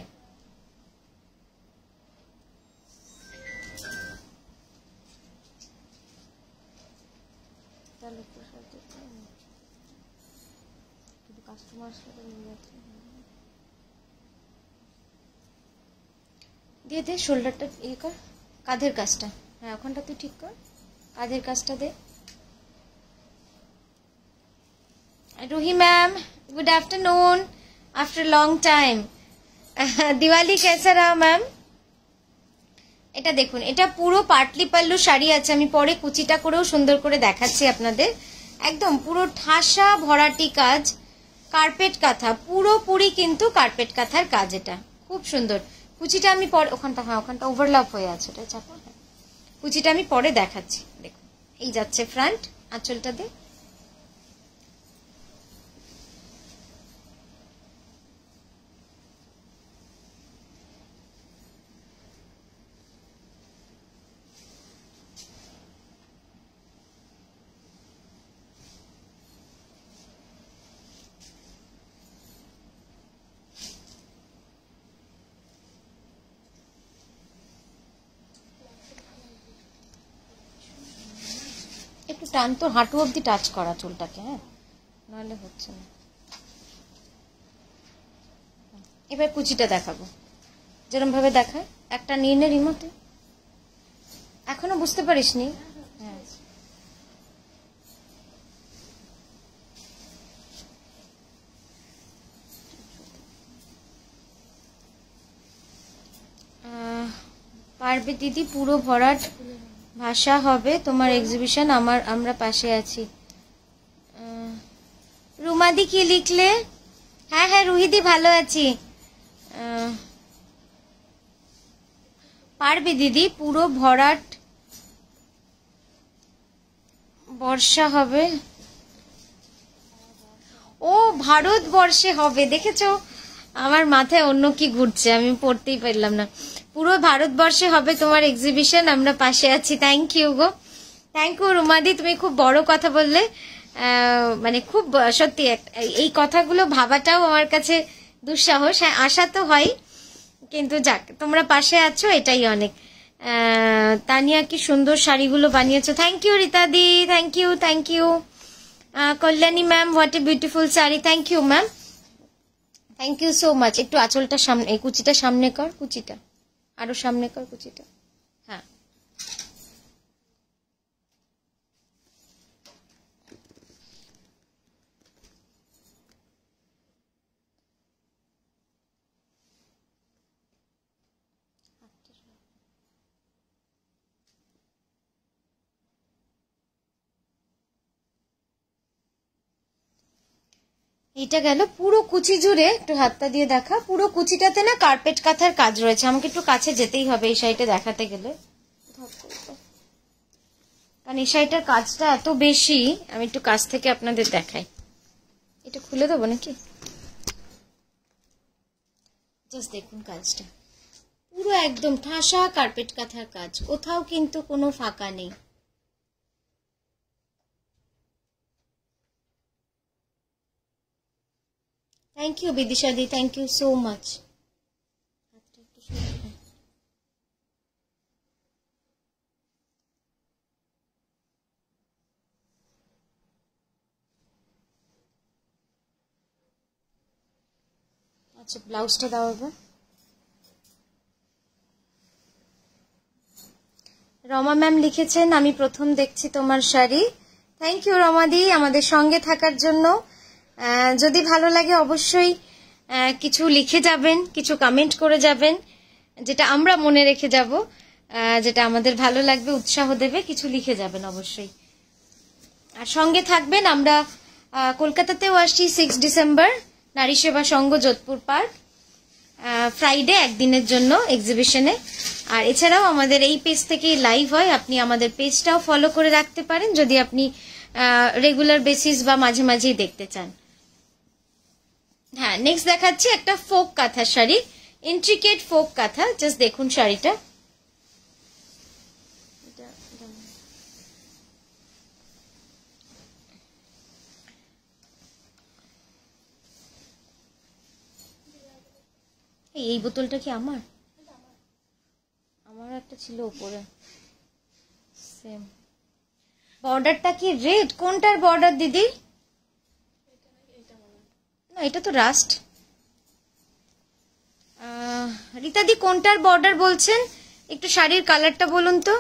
[SPEAKER 1] তাহলে কাস্টমার সাথে নিয়ে যাচ্ছে, দিয়ে দে শোল্ডারটা ইয়ে কর, কাঁধের কাজটা। হ্যাঁ, ওখানটা তুই ঠিক কর, কাঁধের কাজটা দে। Ruhi ma'am, good afternoon after long time. Diwali कैसा रहा मैम? এটা দেখুন, এটা পুরো পাটলি পাল্লু শাড়ি আছে। আমি পরে কুচিটা করেও সুন্দর করে দেখাচ্ছি আপনাদের। একদম পুরো ঠাসা ভরাটি কাজ, কার্পেট কাঁথা, পুরোপুরি কিন্তু কার্পেট কাঁথার কাজ। এটা খুব সুন্দর। কুচিটা আমি পরে, ওখানটা হ্যাঁ ওখানটা ওভারল্যাপ হয়ে আছে, ওটা চাপা। কুচিটা আমি পরে দেখাচ্ছি। দেখুন এই যাচ্ছে ফ্রন্ট, আঁচলটা দিয়ে। একটু টান, তো হাঁটু অব্দি টাচ করা চুলটাকে, হ্যাঁ, নাহলে হচ্ছে না। এবার কুচিটা দেখাবো, যেরকম ভাবে দেখায়। একটা নিয়ে নে রিমোটে। এখনো বুঝতে পারিসনি? হ্যাঁ, পারবে দিদি, পুরো ভরাট ভাষা হবে তোমার এক্সিবিশন, আমরা পাশে আছি। রুমাদি কি লিখলে? হ্যাঁ হ্যাঁ রুহিদি, ভালো আছি। পারবে দিদি, পুরো ভরাট বর্ষা হবে। ও ভারতবর্ষে হবে, দেখেছো আমার মাথায় অন্য কি ঘুরছে, আমি পড়তেই পারলাম না। পুরো ভারতবর্ষে হবে তোমার এক্সিবিশন, আমরা পাশে আছি। থ্যাংক ইউ গো, থ্যাংক ইউ রুমাদি, তুমি খুব বড় কথা বললে। মানে খুব সত্যি এই কথাগুলো ভাবাটাও আমার কাছে দুঃসাহস। হ্যাঁ, আশা তো হয়, কিন্তু যাক তোমরা পাশে আছো, এটাই অনেক। তানিয়া কি সুন্দর শাড়িগুলো বানিয়েছো। Thank you Rita di, thank you, thank you. Kalyani ma'am, what a beautiful sari. Thank you ma'am, thank you so much. একটু আঁচলটা সামনে, এই কুচিটা সামনে কর, কুচিটা আরো সামনে কর, কুচিটা। হ্যাঁ, এটা গেল পুরো কুচি জুড়ে। একটু হাতটা দিয়ে দেখা, পুরো কুচিটাতে না কার্পেট কাঁথার কাজ রয়েছে। আমাকে একটু কাছে যেতেই হবে এই শাড়িটা দেখাতে গেলে, কারণ এই শাড়িটার কাজটা এত বেশি। আমি একটু কাছ থেকে আপনাদের দেখাই। এটা খুলে দেবো নাকি? জাস্ট দেখুন কাজটা, পুরো একদম ঠাসা কার্পেট কাঁথার কাজ, কোথাও কিন্তু কোনো ফাঁকা নেই। Thank you Bidisha di, thank you so much. আচ্ছা, ব্লাউজটা দাও এবার। রমা ম্যাম লিখেছেন আমি প্রথম দেখছি তোমার শাড়ি। থ্যাংক ইউ রমাদি আমাদের সঙ্গে থাকার জন্য। যদি ভালো লাগে অবশ্যই কিছু লিখে যাবেন, কিছু কমেন্ট করে যাবেন, যেটা আমরা মনে রেখে যাব, যেটা আমাদের ভালো লাগবে, উৎসাহ দেবে, কিছু লিখে যাবেন অবশ্যই। আর সঙ্গে থাকবেন। আমরা কলকাতাতেও আসছি 6 ডিসেম্বর, নারী সেবা সংঘ যোধপুর পার্ক, ফ্রাইডে একদিনের জন্য এক্সিবিশনে। আর এছাড়াও আমাদের এই পেজ থেকেই লাইভ হয়, আপনি আমাদের পেজটাও ফলো করে রাখতে পারেন যদি আপনি রেগুলার বেসিস বা মাঝে মাঝেই দেখতে চান। হ্যাঁ, নেক্সট দেখাচ্ছি একটা ফোক কাঁথা শাড়ি, ইন্ট্রিকেট ফোক কাঁথা। জাস্ট দেখুন শাড়িটা, এই বোতলটা কি আমার একটা ছিল উপরে সেম। বর্ডারটা কি রেড? কোনটার বর্ডার দিদি? না, এটা তো রাস্ট। রীতাদি কোনটার বর্ডার বলছেন? একটু শাড়ির কালারটা বলুন তো।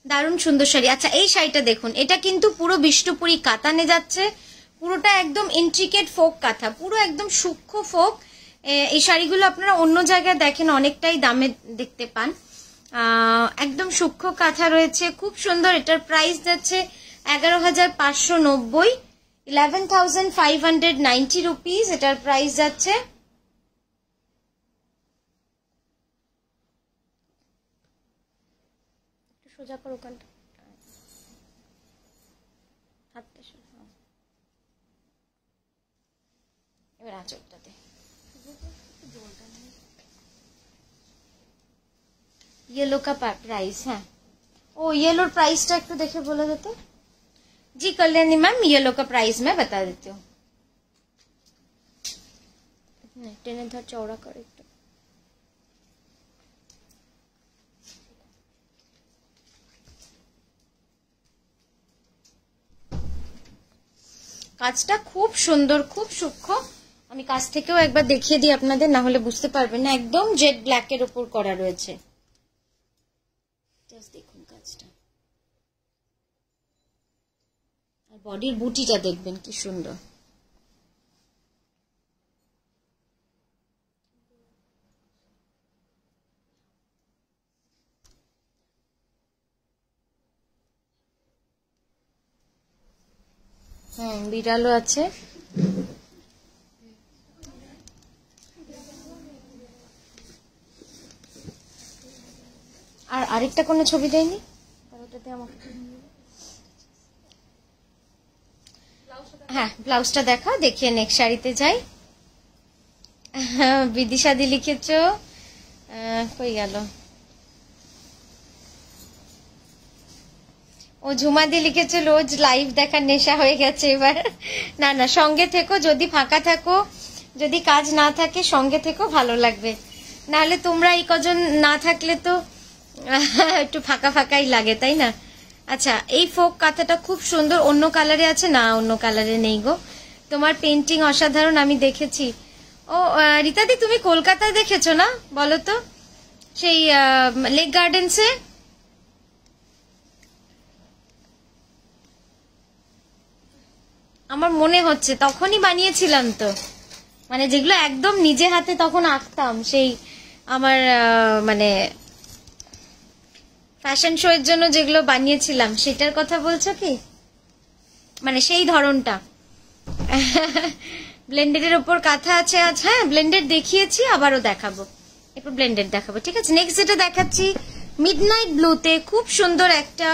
[SPEAKER 1] দারুণ সুন্দর শাড়ি। আচ্ছা, এই শাড়িটা দেখুন, এটা কিন্তু পুরো বিষ্ণুপুরি কাতানে যাচ্ছে, পুরোটা একদম ইন্ট্রিকেট ফোক কাঁথা, পুরো একদম সূক্ষ্ম ফোক। এই শাড়িগুলো আপনারা অন্য জায়গায় দেখেন অনেকটাই দামে দেখতে পান, একদম সূক্ষ্ম কাঁথা রয়েছে, খুব সুন্দর। এটার প্রাইস যাচ্ছে 11,590, 11,590 রুপিস এটার প্রাইস যাচ্ছে। সোজা করো কালটা, হাতটা এবার আঁচলটাতে येलो का प्राइस है। ओ येलो प्राइसটা একটু দেখে বলে দিতে। जी कल्याणी मैम, येलो का प्राइस मैं बता देती हूँ। टेने धर, चौड़ा कर একটু। কাজটা খুব সুন্দর, খুব সূক্ষ্ম। আমি কাছ থেকেও একবার দেখিয়ে দিই আপনাদের, না হলে বুঝতে পারবেন না। একদম জেড ব্ল্যাক এর উপর করা রয়েছে। জাস্ট দেখুন কাজটা, আর বডির বুটিটা দেখবেন কি সুন্দর। বিড়ালও আছে। আর আরেকটা কোনো ছবি দেয়নি, ওটাতে আমাকে। হ্যাঁ, ব্লাউজটা দেখা, দেখিয়ে নেক্সট শাড়িতে যাই। বিদিশাদি লিখেছ, কই গেল? ও ঝুমাদি লিখেছে রোজ লাইভ দেখার নেশা হয়ে গেছে এবার। না না, সঙ্গে থেকো, যদি ফাঁকা থাকো, যদি কাজ না থাকে সঙ্গে থেকো, ভালো লাগবে। নাহলে তোমরা এই কজন না থাকলে তো একটু ফাঁকা ফাঁকাই লাগে, তাই না? আচ্ছা, এই ফোক কাঁথাটা খুব সুন্দর। অন্য কালারে আছে না? অন্য কালারে নেই গো। তোমার পেন্টিং অসাধারণ, আমি দেখেছি। ও রীতাদি, তুমি কলকাতায় দেখেছো না বলো তো? সেই লেক গার্ডেন্সে? আমার মনে হচ্ছে তখনই বানিয়েছিলাম তো, মানে যেগুলো একদম নিজে হাতে তখন আঁকতাম, সেই আমার মানে ফ্যাশন শো এর জন্য যেগুলো বানিয়েছিলাম, সেটার কথা বলছো কি? মানে সেই ধরনটা। ব্লেন্ডেডের উপর কাঁথা আছে আজ। হ্যাঁ, ব্লেন্ডেড দেখিয়েছি, আবারও দেখাবো, এরপর ব্লেন্ডেড দেখাবো, ঠিক আছে? নেক্সট যেটা দেখাচ্ছি মিডনাইট ব্লুতে, খুব সুন্দর একটা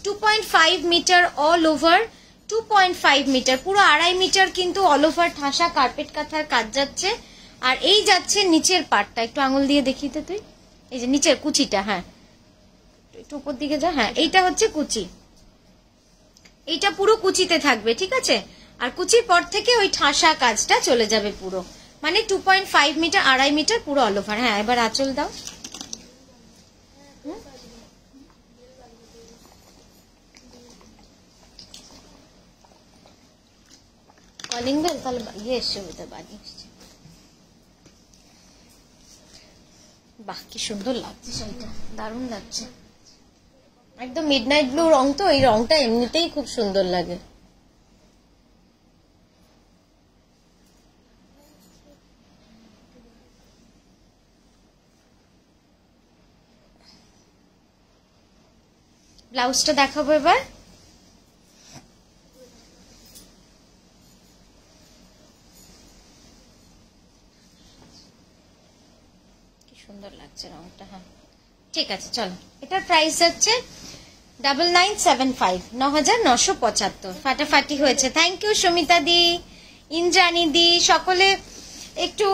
[SPEAKER 1] 2.5 মিটার অল ওভার, 2.5 মিটার, পুরো 2.5 মিটার কিন্তু অল ওভার ঠাসা কার্পেট কাঁথার কাজ যাচ্ছে। আর এই যাচ্ছে নিচের পার্টটা, একটু আঙুল দিয়ে দেখিয়ে তো তুই, এই যে নিচের কুচিটা। হ্যাঁ, একটু উপর দিকে যা। হ্যাঁ, এইটা হচ্ছে কুচি, এইটা পুরো কুচিতে থাকবে, ঠিক আছে? আর কুচির পর থেকে ওই ঠাসা কাজটা চলে যাবে পুরো, মানে 2.5 মিটার, 2.5 মিটার পুরো অল ওভার। হ্যাঁ, এবার আঁচল দাও। কলিং বেল, তাহলে ইয়ে এসছে বোধ হয়, বাড়ি এসছে। বাহ কি সুন্দর লাগছে শাড়িটা, দারুণ লাগছে। একদম মিডনাইট ব্লু রং, তো এই রংটা এমনিতেই খুব সুন্দর লাগে। ব্লাউজটা দেখাবো এবার। কি সুন্দর লাগছে রংটা। হ্যাঁ ঠিক আছে, চলো। এটার প্রাইস হচ্ছে 9975, 9975। ফাটাফাটি হয়েছে। থ্যাংক ইউ সুমিতা দি, ইন্দ্রাণী দি, সকলে। একটু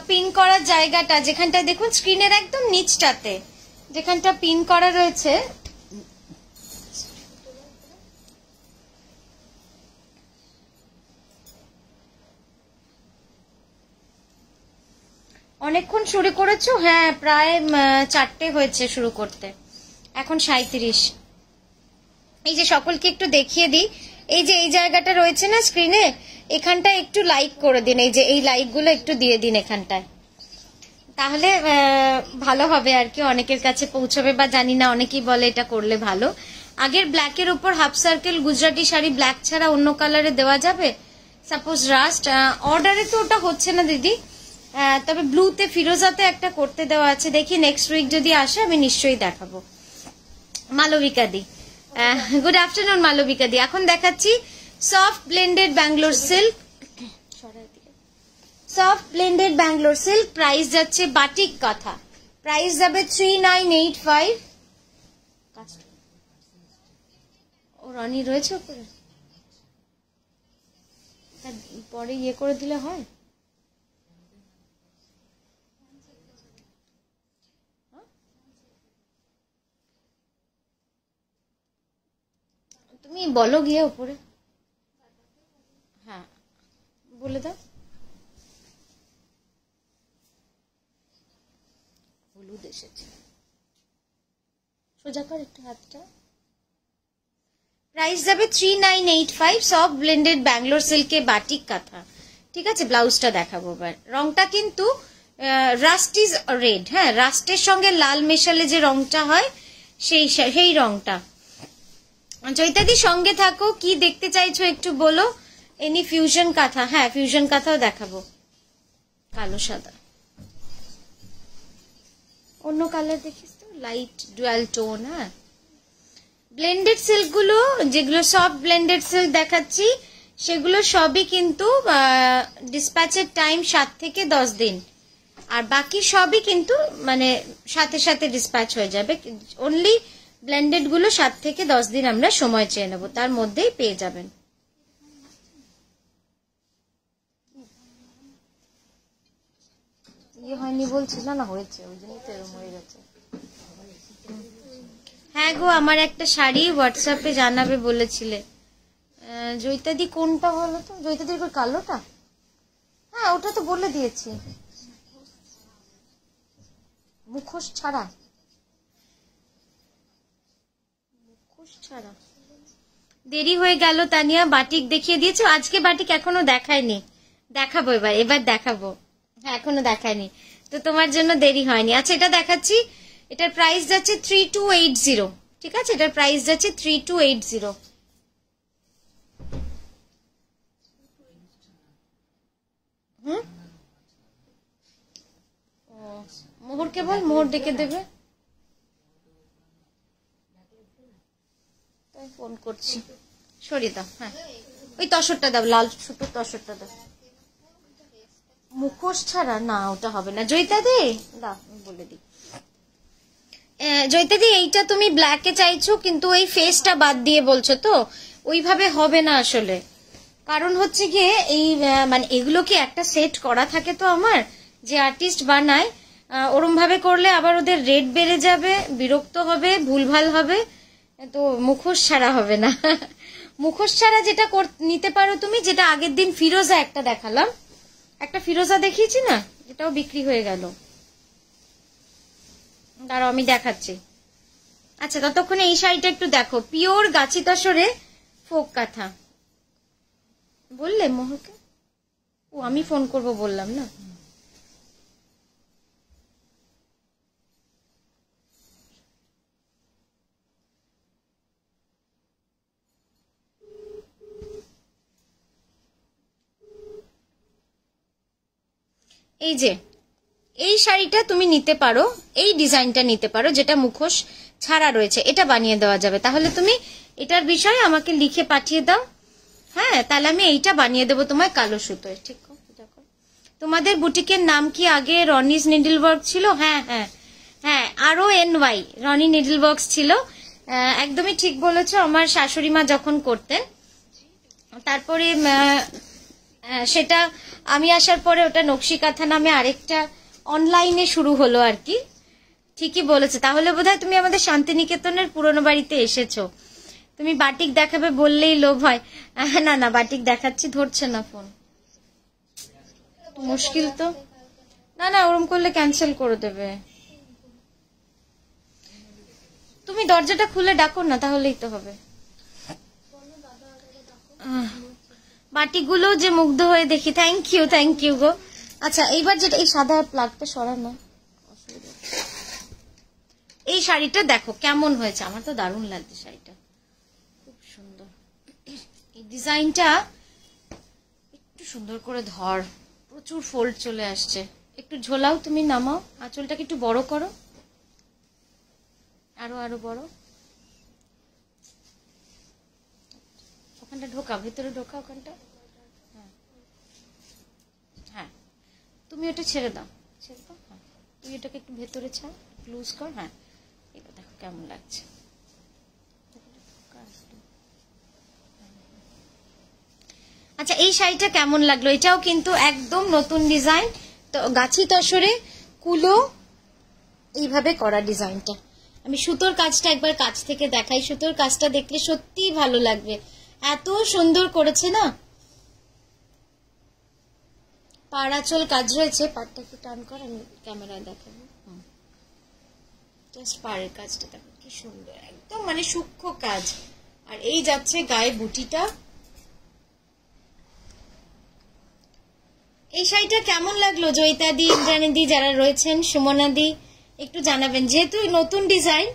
[SPEAKER 1] পিন করার জায়গাটা যেখানটা দেখুন স্ক্রিনের একদম নিচটাতে যেখানটা পিন করা রয়েছে, অনেকক্ষণ শুরু করেছো? হ্যাঁ প্রায় 4টে হয়েছে শুরু করতে, এখন 37। এই যে সকলকে একটু দেখিয়ে দিই, এই যে এই জায়গাটা রয়েছে না স্ক্রিনে, এখানটা একটু লাইক করে দিন। এই যে এই লাইকগুলো একটু দিয়ে দিন এখানটায়, তাহলে ভালো হবে আর কি, অনেকের কাছে পৌঁছবে। বা জানি না, অনেকেই বলে এটা করলে ভালো। আগের ব্ল্যাকের উপর half circle Gujarati sari black ছাড়া অন্য কালারে দেওয়া যাবে? সাপোজ রাস্ট অর্ডারে তো ওটা হচ্ছে না দিদি, তবে ব্লুতে ফিরোজাতে একটা করতে দেওয়া আছে। দেখি নেক্সট উইক যদি আসে আমি নিশ্চয়ই দেখাবো। মালবিকা দি, গুড আফটারনুন মালবিকা দি। এখন দেখাচ্ছি soft blended Bangalore silk. Soft blended Bangalore silk, price যাচ্ছে বাটিক কাঁথা, প্রাইস যাবে 3985। ও রনি রয়েছে ওপরে, পরে ইয়ে করে দিলে হয়। তুমি বলো গিয়ে ওপরে, হ্যাঁ বলে দাও। হলুদ এসেছে, সোজা কর একটু হাতটা। প্রাইস যাবে 3985, সফট ব্লেন্ডেড ব্যাঙ্গালোর সিল্কে বাটিক কাঁথা। ঠিক আছে, ব্লাউজটা দেখাবো এবার। রংটা কিন্তু রাস্ট ইজ রেড, হ্যাঁ রাস্টের সঙ্গে লাল মেশালে যে রংটা হয় সেই রংটা। জয়িতাদি সঙ্গে থাকো, কি দেখতে চাইছো একটু বলো। এনি ফিউশন কাঁথা, হ্যাঁ ফিউশন কাঁথাও দেখাবো, কালো সাদা। অন্য কালার দেখিস তো, লাইট ডুয়াল টোন। হ্যাঁ ব্লেন্ডেড সিল্ক গুলো, যেগুলো সফট ব্লেন্ডেড সিল্ক দেখাচ্ছি, সেগুলো সবই কিন্তু ডিসপ্যাচের টাইম 7 থেকে 10 দিন, আর বাকি সবই কিন্তু মানে সাথে সাথে ডিসপ্যাচ হয়ে যাবে। অনলি ব্লেন্ডেড গুলো 7 থেকে 10 দিন আমরা সময় চেয়ে নেব, তার মধ্যেই পেয়ে যাবেন। ইয়ে হয়নি বলছিল না, হয়েছে, ওই জন্যই তো এরকম হয়ে গেছে। হ্যাঁ গো, আমার একটা শাড়ি হোয়াটসঅ্যাপে জানাবে বলেছিলে। জয়িতাদি কোনটা বলো তো? জয়িতাদির কালোটা? হ্যাঁ ওটা তো বলে দিয়েছি, মুখোশ ছাড়া। মুখোশ ছাড়া দেরি হয়ে গেল তানিয়া, বাটিক দেখিয়ে দিয়েছো? আজকে বাটিক এখনো দেখায়নি, দেখাবো এবার দেখাবো। হ্যাঁ এখনো দেখায়নি, তো তোমার জন্য দেরি হয়নি। আচ্ছা এটা দেখাচ্ছি, এটার প্রাইস যাচ্ছে 3280। ঠিক আছে, এটার প্রাইস যাচ্ছে 3280। মোহরকে বল, মোহর ডেকে দেবে। তাই ফোন করছি, সরিয়ে দাও। হ্যাঁ ওই তসরটা দাও, লাল ছোট তসরটা দাও। মুখোশ ছাড়া না, ওটা হবে না। জয়িতাদি দাও, বলে দিই। জয়িতাদি এইটা তুমি ব্ল্যাকে চাইছো, কিন্তু ওই ফেসটা বাদ দিয়ে বলছো তো, ওইভাবে হবে না আসলে। কারণ হচ্ছে গিয়ে এই মানে এগুলো কি একটা সেট করা থাকে, তো আমার যে আর্টিস্ট বানায় ওরম ভাবে করলে আবার ওদের রেট বেড়ে যাবে, বিরক্ত হবে, ভুলভাল হবে, তো মুখোশ ছাড়া হবে না। মুখোশ ছাড়া যেটা নিতে পারো তুমি, যেটা আগের দিন ফিরোজা একটা দেখালাম, একটা ফিরোজা দেখিয়েছি না, যেটাও বিক্রি হয়ে গেল। দাঁড়াও আমি দেখাচ্ছি। আচ্ছা ততক্ষণে এই শাড়িটা একটু দেখো, পিওর গাছি তসরে ফোক কাঁথা। বললে মোহকে ও আমি ফোন করব বললাম না। এই যে এই শাড়িটা তুমি নিতে পারো, এই ডিজাইনটা নিতে পারো যেটা মুখোশ ছাড়া রয়েছে, এটা বানিয়ে দেওয়া যাবে। তাহলে তুমি এটার বিষয়ে আমাকে লিখে পাঠিয়ে দাও, হ্যাঁ, তাহলে আমি এইটা বানিয়ে দেবো তোমায় কালো সুতোয়। ঠিক দেখো, তোমাদের বুটিকের নাম কি আগে রনিজ নিডল ওয়ার্ক ছিল? হ্যাঁ হ্যাঁ হ্যাঁ, RONY রনি নিডল ওয়ার্কস ছিল। একদমই ঠিক বলেছো, আমার শাশুড়ি মা যখন করতেন, তারপরে সেটা আমি আসার পরে ওটা নকশি কাঁথা নামে আরেকটা অনলাইনে শুরু হলো আর কি। ঠিকই বলেছে, তাহলে বোধহয় তুমি আমাদের শান্তিনিকেতনের পুরনো বাড়িতে এসেছো। তুমি বাটিক দেখাবে বললেই লোভ হয়। না না, বাটিক দেখাচ্ছি, ধরছে না ফোন, মুশকিল তো। না না, ওরম করলে ক্যান্সেল করে দেবে। তুমি দরজাটা খুলে ডাকো না, তাহলেই তো হবে। বাটিগুলো যে মুগ্ধ হয়ে দেখি। থ্যাংক ইউ গো। আচ্ছা, এইবার যেটা এই সাদা প্লাগটা সরা না, এই শাড়িটা দেখো কেমন হয়েছে। আমার তো দারুণ লাগছে শাড়িটা, খুব সুন্দর। এই ডিজাইনটা একটু সুন্দর করে ধর, প্রচুর ফোল্ড চলে আসছে। একটু ঝোলাও, তুমি নামাও, আঁচলটাকে একটু বড় করো, আরো বড়। ওখানটা ঢোকা, ভেতরে ঢোকা ওখানটা। হ্যাঁ, তুমি ওটা ছেড়ে দাও। হ্যাঁ, তুই এটাকে একটু ভেতরে ছাড়, লুজ কর। হ্যাঁ, এবার দেখো কেমন লাগছে। আচ্ছা, এই শাড়িটা কেমন লাগলো? এটাও কিন্তু একদম নতুন ডিজাইন, তো গাছি তসরে কুলো এইভাবে করা ডিজাইনটা। আমি সুতোর কাজটা একবার কাছ থেকে দেখাই। সুতোর কাজটা দেখলে সত্যিই ভালো লাগবে, এত সুন্দর করেছে না। পাড়াচল কাজ রয়েছে, পাড়টা একটু টান কর, আমি ক্যামেরায় দেখাবো। জাস্ট পাড়ের কাজটা দেখো কি সুন্দর, একদম মানে সূক্ষ্ম কাজ। আর এই যাচ্ছে গায়ে বুটিটা। এই শাড়িটা কেমন লাগলো জয়িতাদি, ইন্দ্রাণীদি যারা রয়েছেন, সুমনাদি, একটু জানাবেন। যেহেতু নতুন ডিজাইন,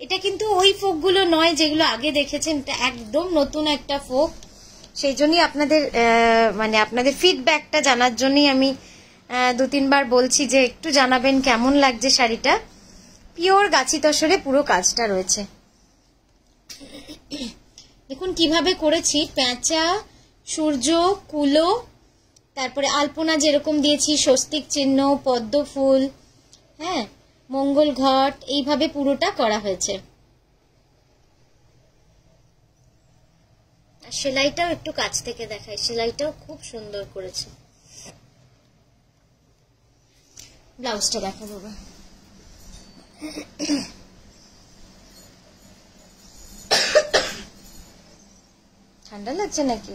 [SPEAKER 1] এটা কিন্তু ওই ফোকগুলো নয় যেগুলো আগে দেখেছেন, এটা একদম নতুন একটা ফোক। সেই জন্যই আপনাদের মানে আপনাদের ফিডব্যাকটা জানার জন্যই আমি 2-3 বার বলছি যে একটু জানাবেন কেমন লাগছে শাড়িটা। পিওর গাছি তসরে পুরো কাজটা রয়েছে। দেখুন কিভাবে করেছি, পেঁচা, সূর্য, কুলো, তারপরে আলপনা যেরকম দিয়েছি, স্বস্তিক চিহ্ন, পদ্ম ফুল, হ্যাঁ, মঙ্গল ঘট, এইভাবে পুরোটা করা হয়েছে। সেলাইটাও একটু কাছ থেকে দেখাই, সেলাইটাও খুব সুন্দর করেছে। ব্লাউজটা দেখা বাবা। ঠান্ডা লাগছে নাকি?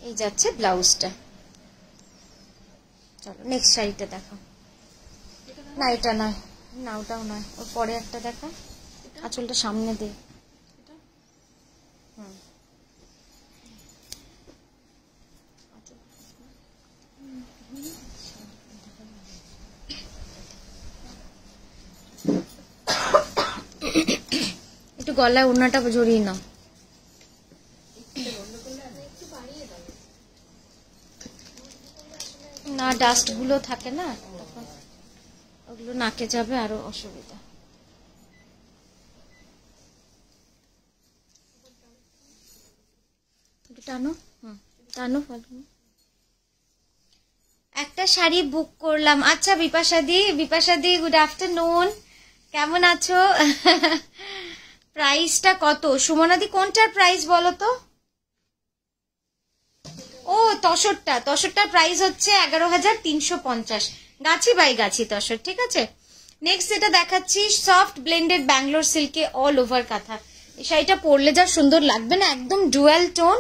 [SPEAKER 1] এই যাচ্ছে ব্লাউজটা। চলো নেক্সট শাড়িটা দেখো। না এটা নয়, না ওটাও নয়, ওর পরে একটা দেখা। আঁচলটা সামনে দে। একটু গলায় ওড়নাটা জড়িয়ে নাও। না ডাস্ট গুলো থাকে না, তখন ওগুলো নাকে যাবে, আরো অসুবিধা। টানো, টানো। একটা শাড়ি বুক করলাম। আচ্ছা বিপাশাদি গুড আফটারনুন, কেমন আছো? প্রাইসটা কত সুমনাদি? কোনটার প্রাইস বলো তো? ও তসরটার প্রাইস হচ্ছে 11,350, গাছি বাই গাছি তসর। ঠিক আছে, নেক্সট যেটা দেখাচ্ছি সফট ব্লেন্ডেড ব্যাঙ্গালোর সিল্কে অল ওভার কাঁথা। এই শাড়িটা পরলে যা সুন্দর লাগবে না, একদম ডুয়াল টোন।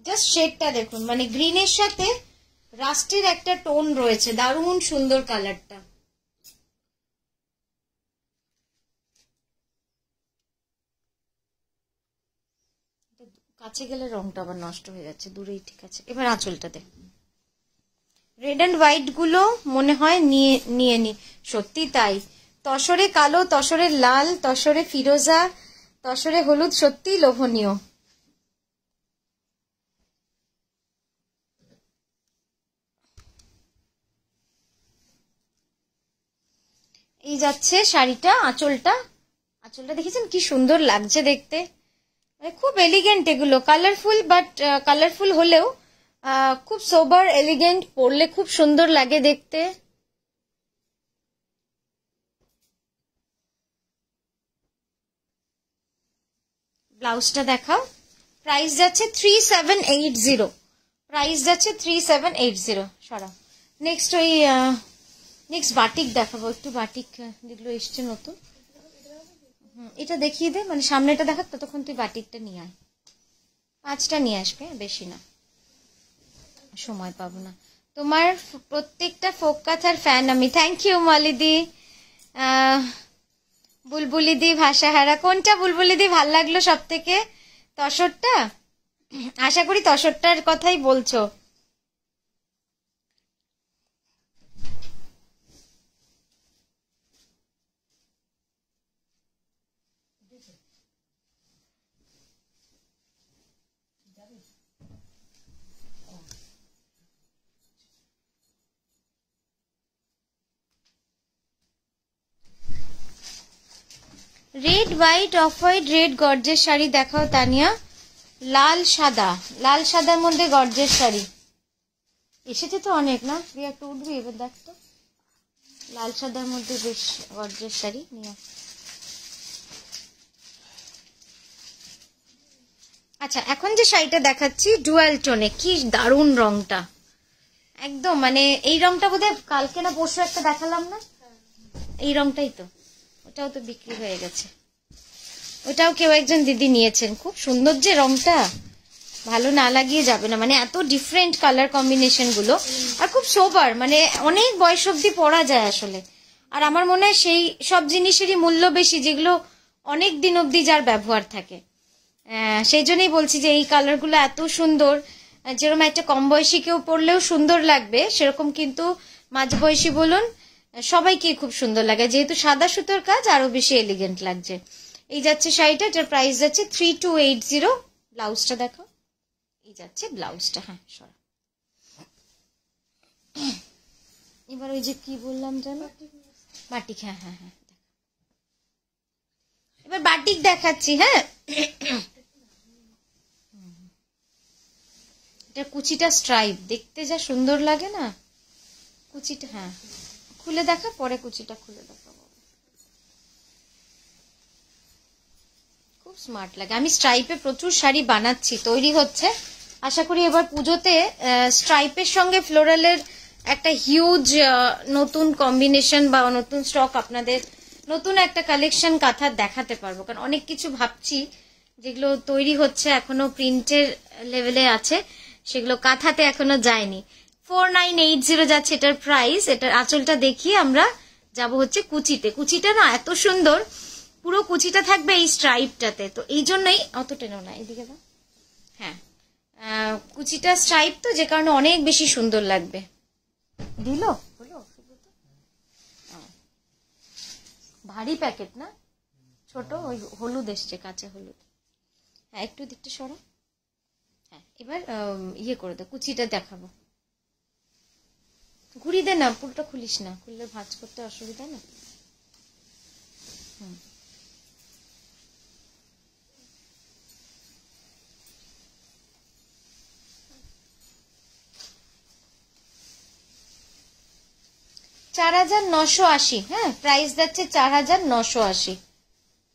[SPEAKER 1] জাস্ট শেডটা দেখুন, মানে গ্রিনের সাথে রাস্টের একটা টোন রয়েছে, দারুণ সুন্দর কালারটা। কাছে গেলে রংটা আবার নষ্ট হয়ে যাচ্ছে, দূরেই ঠিক আছে। এবার আঁচলটা দে। রেড অ্যান্ড হোয়াইট গুলো মনে হয় নিয়ে নি, সত্যি তাই। তসরে কালো, তসরে লাল, তসরে ফিরোজা, তসরে হলুদ, সত্যি লোভনীয়। এই যাচ্ছে শাড়িটা, আঁচলটা দেখেছেন কি সুন্দর লাগছে দেখতে, মানে খুব এলিগেন্ট এগুলো, কালারফুল, বাট কালারফুল হলেও খুব সোবার এলিগেন্ট, পরলে খুব সুন্দর লাগে দেখতে। ব্লাউজটা দেখাও। প্রাইস যাচ্ছে 3780, প্রাইস যাচ্ছে 3780। সরাও। নেক্সট ওই নেক্সট বাটিক দেখাবো, একটু বাটিক যেগুলো এসছে নতুন। এটা দেখিয়ে দে, মানে সামনেটা দেখাক, ততক্ষণ তুই বাটিকটা নিয়ে আয়। 5টা নিয়ে আসবে, বেশি না, সময় পাবো না। তোমার প্রত্যেকটা ফোক কথার ফ্যান আমি। Thank you মালিদি। বুলবুলিদি, ভাষাহারা, কোনটা বুলবুলিদি ভাল লাগলো সব থেকে? তসরটা? আশা করি তসরটার কথাই বলছো। Red white, off white, red গর্জের শাড়ি দেখাও তানিয়া। লাল সাদার মধ্যে গর্জের শাড়ি এসেছে তো অনেক না, তুই একটু উঠবি এবার, দেখ তো। লাল সাদার মধ্যে বেশ গর্জের শাড়ি নিয়ে। আচ্ছা, এখন যে শাড়িটা দেখাচ্ছি ডুয়াল টোনে, কি দারুণ রংটা, একদম মানে এই রংটা বোধহয় কালকে না পরশু একটা দেখালাম না, এই রংটাই তো। ওটাও তো বিক্রি হয়ে গেছে, ওটাও কেউ একজন দিদি নিয়েছেন। খুব সুন্দর যে রংটা, ভালো না লাগিয়ে যাবে না, মানে এত ডিফারেন্ট কালার কম্বিনেশন গুলো, আর খুব সোবার, মানে অনেক বয়স অব্দি পরা যায় আসলে। আর আমার মনে হয় সেই সব জিনিসেরই মূল্য বেশি যেগুলো অনেক দিন অব্দি যার ব্যবহার থাকে। সেই জন্যই বলছি যে এই কালারগুলো এত সুন্দর, যেরকম একটা কম বয়সী কেউ পরলেও সুন্দর লাগবে, সেরকম কিন্তু মাঝবয়সী বলুন সবাইকে খুব সুন্দর লাগে, যেহেতু সাদা সুতোর কাজ আরো বেশি এলিগেন্ট লাগছে। এই যাচ্ছে শাড়িটা, যার প্রাইস যাচ্ছে 3280। ব্লাউজটা দেখো, এই যাচ্ছে ব্লাউজটা। হ্যাঁ সরা। এবার ওই যে কি বললাম জানো, বাটিক। হ্যাঁ হ্যাঁ হ্যাঁ, এবার বাটিক দেখাচ্ছি। হ্যাঁ, এটা কুচিটা স্ট্রাইপ, দেখতে যা সুন্দর লাগে না কুচিটা। হ্যাঁ খুলে দেখা, পরে কুচিটা খুলে দেখাবো, খুব স্মার্ট লাগে। আমি স্ট্রাইপে প্রচুর শাড়ি বানাচ্ছি, তৈরি হচ্ছে। আশা করি এবার পুজোতে স্ট্রাইপের সঙ্গে ফ্লোরালের একটা হিউজ নতুন কম্বিনেশন বা নতুন স্টক আপনাদের, নতুন একটা কালেকশন কাঁথার দেখাতে পারবো, কারণ অনেক কিছু ভাবছি যেগুলো তৈরি হচ্ছে, এখনো প্রিন্টের লেভেলে আছে, সেগুলো কাঁথাতে এখনো যায়নি। 4980 যাচ্ছে এটার প্রাইস। এটার আঁচলটা দেখিয়ে আমরা যাব হচ্ছে কুচিতে। কুচিটা না এত সুন্দর, পুরো কুচিটা থাকবে এই স্ট্রাইপটাতে, তো এই জন্যই অত টেনো না, এদিকে দাও। হ্যাঁ, কুচিটা স্ট্রাইপ তো, যে কারণে অনেক বেশি সুন্দর লাগবে। দিল ভারী প্যাকেট না, ছোট, ওই হলুদ এসছে, কাঁচা হলুদ। হ্যাঁ একটু দিকটা সরা। হ্যাঁ এবার ইয়ে করে দাও, কুচিটা দেখাবো। ঘুরিয়ে দে না, পুরোটা খুলিস না, খুললে ভাঁজ করতে অসুবিধা না। হুম, 4980। হ্যাঁ প্রাইস যাচ্ছে 4980।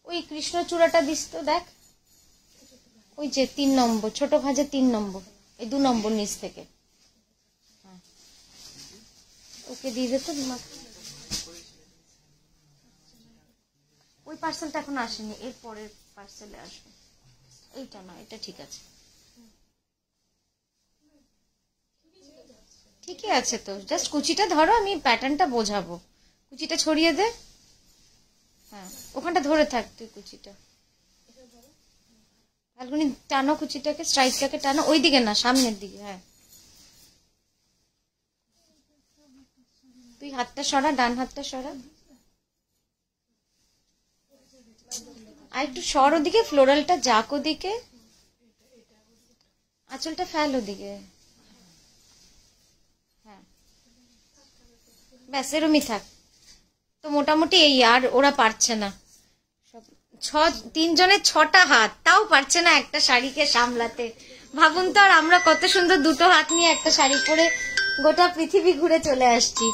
[SPEAKER 1] ওই কৃষ্ণচূড়াটা দিস তো, দেখ ওই যে 3 নম্বর, ছোট ভাজে 3 নম্বর, এই 2 নম্বর নিচ থেকে। হ্যাঁ ওকে দিয়ে দে তো। ওই পার্সেলটা এখন আসেনি, এর পরের পার্সেলে আসবে। এইটা না, এটা ঠিক আছে, ঠিকই আছে তো। জাস্ট কুচিটা ধরো, আমি প্যাটার্নটা বোঝাবো। কুচিটা ছড়িয়ে দে। হ্যাঁ ওখানটা ধরে থাক তুই কুচিটা। ফাল্গুনি টানো কুচিটাকে, স্ট্রাইপটাকে টানো, ওই দিকে না, সামনের দিকে। হ্যাঁ, তুই হাতটা সরা, ডান হাতটা সরা, আর একটু সর ওদিকে, ফ্লোরালটা যাক ওদিকে, আঁচলটা ফেল ওদিকে। হ্যাঁ, ব্যাস এরমই থাক। তো মোটামুটি এই, আর ওরা পারছে না, তিনজনের 6টা হাত, তাও পারছে না একটা শাড়িকে সামলাতে। ভাবুন তো, আর আমরা কত সুন্দর 2টো হাত নিয়ে একটা শাড়ি পরে গোটা পৃথিবী ঘুরে চলে আসছি।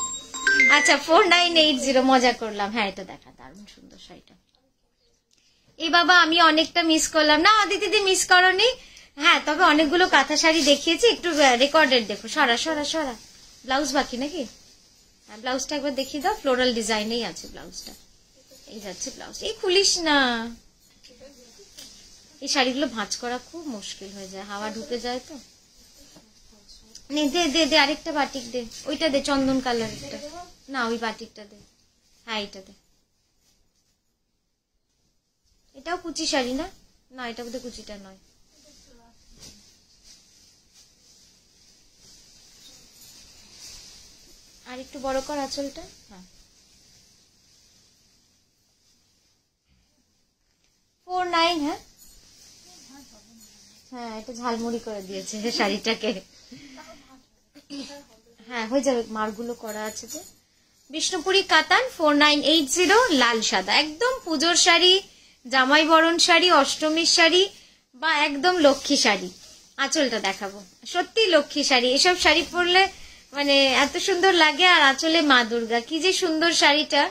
[SPEAKER 1] আচ্ছা, 4980, মজা করলাম। হ্যাঁ, এটা দেখা, দারুণ সুন্দর শাড়িটা। এই বাবা, আমি অনেকটা মিস করলাম। না অদিতি দি, মিস করনি। হ্যাঁ, তবে অনেকগুলো কাঁথা শাড়ি দেখিয়েছি, একটু রেকর্ডেড দেখো। সরা সরা সরা, ব্লাউজ বাকি নাকি? হ্যাঁ, ব্লাউজটা একবার দেখিয়ে দাও, ফ্লোরাল ডিজাইনেই আছে ব্লাউজটা। এই যাচ্ছে ব্লাউজ, এই খুলিস না। এই শাড়িগুলো ভাঁজ করা খুব মুশকিল হয়ে যায়, হাওয়া ঢুকে যায় তো। নে, দে দে দে, আরেকটা বাটিক দে, ওইটা দে, চন্দন কালারটা না, ওই বাটিকটা দে। হ্যাঁ, এটা দে। এটাও কুচি শাড়ি না? না, এটা বোধহয় কুচিটা নয়। আর একটু বড় কর আঁচলটা। হ্যাঁ, 49। হ্যাঁ হ্যাঁ, এটা ঝালমুড়ি করে দিয়েছে শাড়িটাকে। হ্যাঁ, হয়ে যাবে, মারগুলো করা আছে যে। বিষ্ণুপুরি কাতান, 4980, লাল সাদা, একদম পুজোর শাড়ি, জামাই বরণ শাড়ি, অষ্টমীর শাড়ি, বা একদম লক্ষ্মী শাড়ি। আঁচলটা দেখাবো, সত্যি লক্ষ্মী শাড়ি। এসব শাড়ি পরলে মানে এত সুন্দর লাগে, আর আঁচলে মা দুর্গা, কি যে সুন্দর শাড়িটা।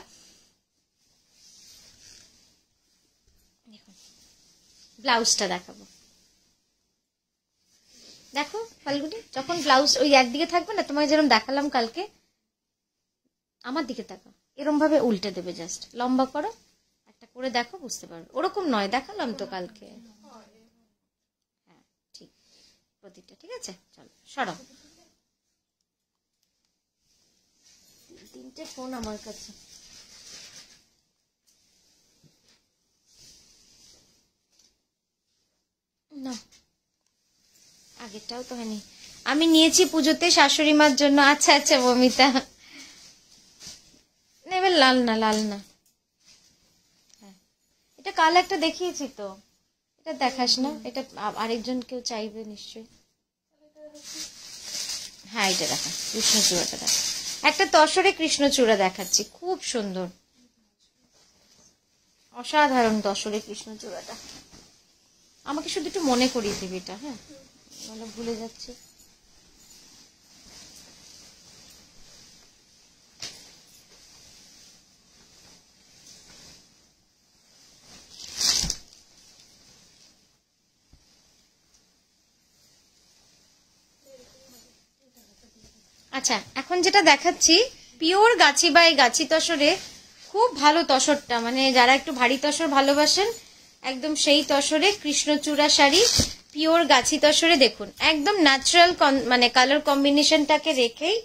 [SPEAKER 1] ব্লাউজটা দেখাবো, দেখো ফাল্গুনি, যখন ব্লাউজ ওই একদিকে থাকবে না, তোমায় যেরকম দেখালাম কালকে, আমার দিকে তাকাও, এরম ভাবে উল্টে দেবে, জাস্ট লম্বা করো, একটা করে দেখো, বুঝতে পারবে। ওরকম নয়, দেখালাম তো কালকে। হ্যাঁ, ঠিক, প্রতিটা ঠিক আছে। চলো সরাও, 3টে ফোন আমার কাছে। না, আগেরটাও তো হয়নি, আমি নিয়েছি পুজোতে শাশুড়ি মার জন্য। আচ্ছা আচ্ছা বমিতা, এবার লাল না, লাল না। হ্যাঁ, এটা কাল একটা দেখিয়েছি তো, এটা দেখাস না, এটা আরেকজন কেউ চাইবে নিশ্চয়ই। হ্যাঁ, এটা দেখা, কৃষ্ণচূড়াটা দেখা, একটা তসরে কৃষ্ণচূড়া দেখাচ্ছি, খুব সুন্দর, অসাধারণ তসরে কৃষ্ণচূড়াটা। আমাকে শুধু একটু মনে করিয়ে দিবি এটা। হ্যাঁ, ভুলে যাচ্ছি। আচ্ছা, এখন যেটা দেখাচ্ছি পিওর গাছি বাই গাছি তসরে, খুব ভালো তসরটা, মানে যারা একটু ভারী তসর ভালোবাসেন, একদম সেই তসরে কৃষ্ণচূড়া শাড়ি, পিওর গাছি তসরে। দেখুন, একদম ন্যাচারাল মানে কালার কম্বিনেশনটাকে রেখেই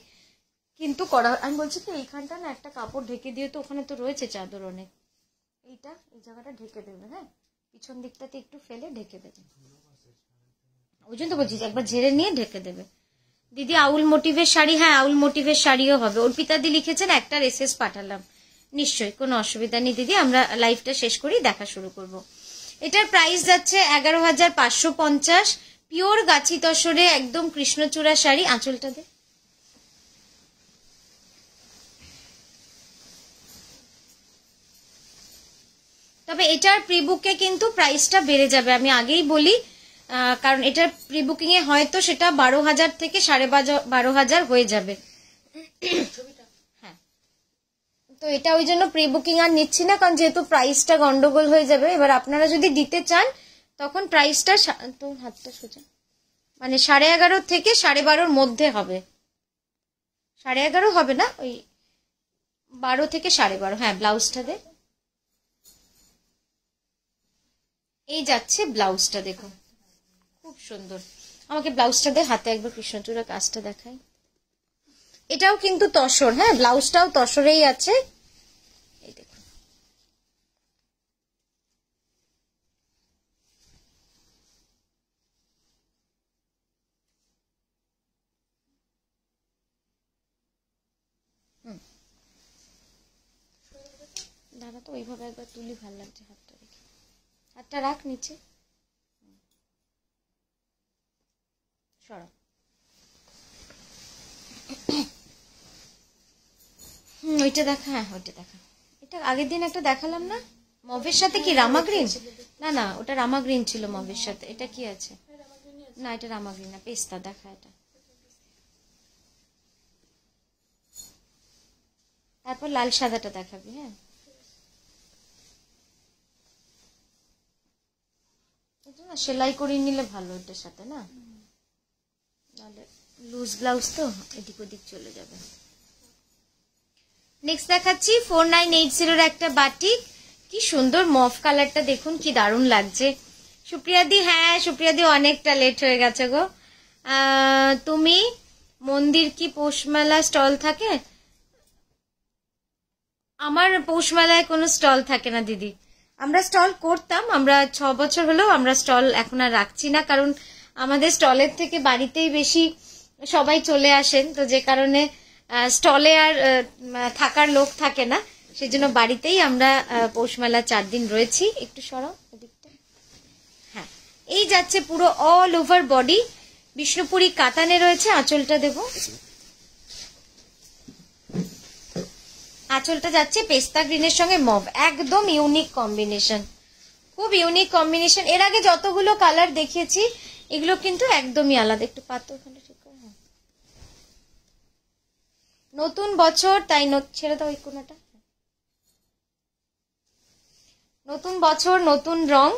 [SPEAKER 1] কিন্তু করা। আমি বলছি কি, এইখানটা না একটা কাপড় ঢেকে দিয়ে, তো ওখানে তো রয়েছে চাদর অনেক, এইটা এই জায়গাটা ঢেকে দেবে। হ্যাঁ, পিছন দিকটাতে একটু ফেলে ঢেকে দেবে, ওই জন্য তো বলছি একবার ঝেড়ে নিয়ে ঢেকে দেবে। দিদি আউল মোটিভের শাড়ি, হ্যাঁ আউল মোটিভের শাড়িও হবে। অর্পিতাদি লিখেছেন, একটা এসএস পাঠালাম, নিশ্চয়ই কোনো অসুবিধা নেই দিদি। আমরা লাইভটা শেষ করি, দেখা শুরু করব। এটার প্রাইস যাচ্ছে 11,550, পিওর গাছি তসরে একদম কৃষ্ণচূড়া শাড়ি। আঁচলটা দে, তবে এটার প্রি বুকে কিন্তু প্রাইসটা বেড়ে যাবে, আমি আগেই বলি, কারণ এটার প্রি বুকিং এ হয়তো সেটা 12,000 থেকে 12,500 হয়ে যাবে। হ্যাঁ, তো এটা ওই জন্য প্রি বুকিং আর নিচ্ছি না, কারণ যেহেতু প্রাইসটা গন্ডগোল হয়ে যাবে। এবার আপনারা যদি দিতে চান, তখন প্রাইসটা, তো হাতটা সোজা, মানে 11.5 থেকে 12.5 মধ্যে হবে। 11.5 হবে না, ওই 12 থেকে 12.5। হ্যাঁ, ব্লাউজটা দে, এই যাচ্ছে ব্লাউজটা, দেখো খুব সুন্দর। আমাকে ব্লাউজটা দে, হাতে একবার কৃষ্ণচূড়া কাজটা দেখাই। এটাও কিন্তু তসর, হ্যাঁ ব্লাউজটাও তসরেই আছে, এই দেখুন। তো ওইভাবে একবার তুলি, ভালো লাগছে হাতটা দেখে। হাতটা রাখ নিচে, সরা। ওইটা দেখা, হ্যাঁ ওইটা দেখা। এটা আগের দিন একটা দেখালাম না মভের সাথে, কি রামা গ্রিন? না না, ওটা রামা গ্রিন ছিল মভের সাথে। এটা কি আছে? না এটা রামা গ্রিন না, পেস্তা। দেখা এটা। তারপর লাল সাদাটা দেখাবি। হ্যাঁ এটা না সেলাই করিয়ে নিলে ভালো এটার সাথে, না নাহলে লুজ ব্লাউজ তো এদিক ওদিক চলে যাবে। নেক্সট দেখাচ্ছি 4980 একটা বাটিক। কি সুন্দর মফ কালারটা, দেখুন কি দারুণ লাগছে। সুপ্রিয়াদি, হ্যাঁ সুপ্রিয়াদি অনেকটা লেট হয়ে গেছে গো। তুমি মন্দির কি পৌষ মেলা স্টল থাকে? আমার পৌষ মেলায় কোনো স্টল থাকে না দিদি। আমরা স্টল করতাম, আমরা 6 বছর হলেও আমরা স্টল এখন আর রাখছি না, কারণ আমাদের স্টলের থেকে বাড়িতেই বেশি সবাই চলে আসেন, তো যে কারণে স্টলে আর থাকার লোক থাকে না, সেজন্য বাড়িতেই আমরা পৌষ মেলা 4 দিন রয়েছি। একটু সরাও এদিকটা। হ্যাঁ এই যাচ্ছে পুরো অল ওভার বডি, বিষ্ণুপুরি কাতানে রয়েছে। আঁচলটা দেবো, আঁচলটা যাচ্ছে পেস্তা গ্রিনের সঙ্গে মভ, একদম ইউনিক কম্বিনেশন, খুব ইউনিক কম্বিনেশন। এর আগে যতগুলো কালার দেখিয়েছি এগুলো কিন্তু একদমই আলাদা। একটু পাতর ওখানে ঠিক করে। হ্যাঁ নতুন বছর তাই ছেড়ে দাও এই কোনাটা। নতুন বছর নতুন রং।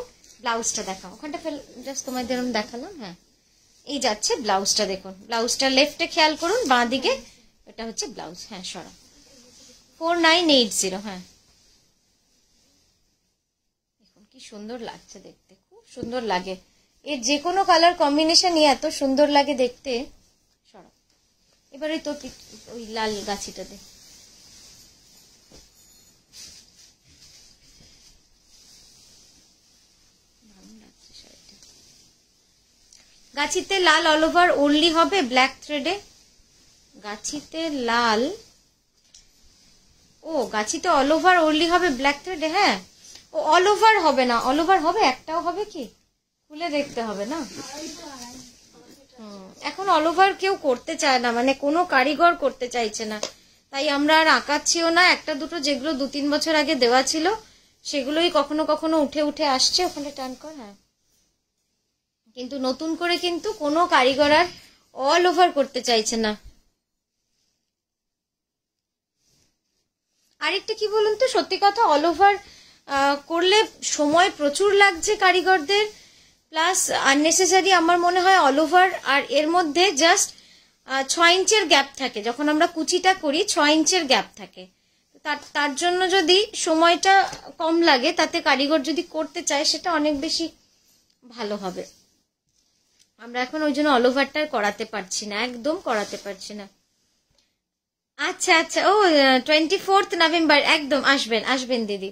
[SPEAKER 1] ব্লাউজটা দেখাও, ওখানটা জাস্ট তোমাদের এরকম দেখালাম। হ্যাঁ এই যাচ্ছে ব্লাউজটা, দেখুন ব্লাউজটা লেফটে খেয়াল করুন, বাঁ দিকে এটা হচ্ছে ব্লাউজ। হ্যাঁ সরা 4980। হ্যাঁ দেখুন কি সুন্দর লাগছে দেখতে, খুব সুন্দর লাগে। এর যে কোনো কালার কম্বিনেশনই এত সুন্দর লাগে দেখতে। সরা এবার ওই তোর ওই লাল গাছিটা দে। গাছিতে লাল অল ওভার ওনলি হবে ব্ল্যাক থ্রেডে। গাছিতে লাল, ও গাছিতে অল ওভার ওনলি হবে ব্ল্যাক থ্রেডে। হ্যাঁ ও অল ওভার হবে না, অল ওভার হবে একটাও হবে কি, খুলে দেখতে হবে না। এখন অল ওভার কেউ করতে চায় না, মানে কোনো কারিগর করতে চাইছে না, তাই আমরা আর আঁকাচ্ছিও না। একটা দুটো যেগুলো 2-3 বছর আগে দেওয়া ছিল সেগুলোই কখনো কখনো উঠে উঠে আসছে। ওখানে টান কর। হ্যাঁ কিন্তু নতুন করে কিন্তু কোনো কারিগর আর অল ওভার করতে চাইছে না। আরেকটা কি বলুন তো, সত্যি কথা অল ওভার করলে সময় প্রচুর লাগছে কারিগরদের, প্লাস আননেসেসারি আমার মনে হয় অল ওভার। আর এর মধ্যে জাস্ট 6 ইঞ্চের গ্যাপ থাকে, যখন আমরা কুচিটা করি 6 ইঞ্চের গ্যাপ থাকে। তার জন্য যদি সময়টা কম লাগে, তাতে কারিগর যদি করতে চায় সেটা অনেক বেশি ভালো হবে। আমরা এখন ওই জন্য অল ওভারটা করাতে পারছি না, একদম করাতে পারছি না। আচ্ছা আচ্ছা, ও 24 নভেম্বর একদম আসবেন, আসবেন দিদি,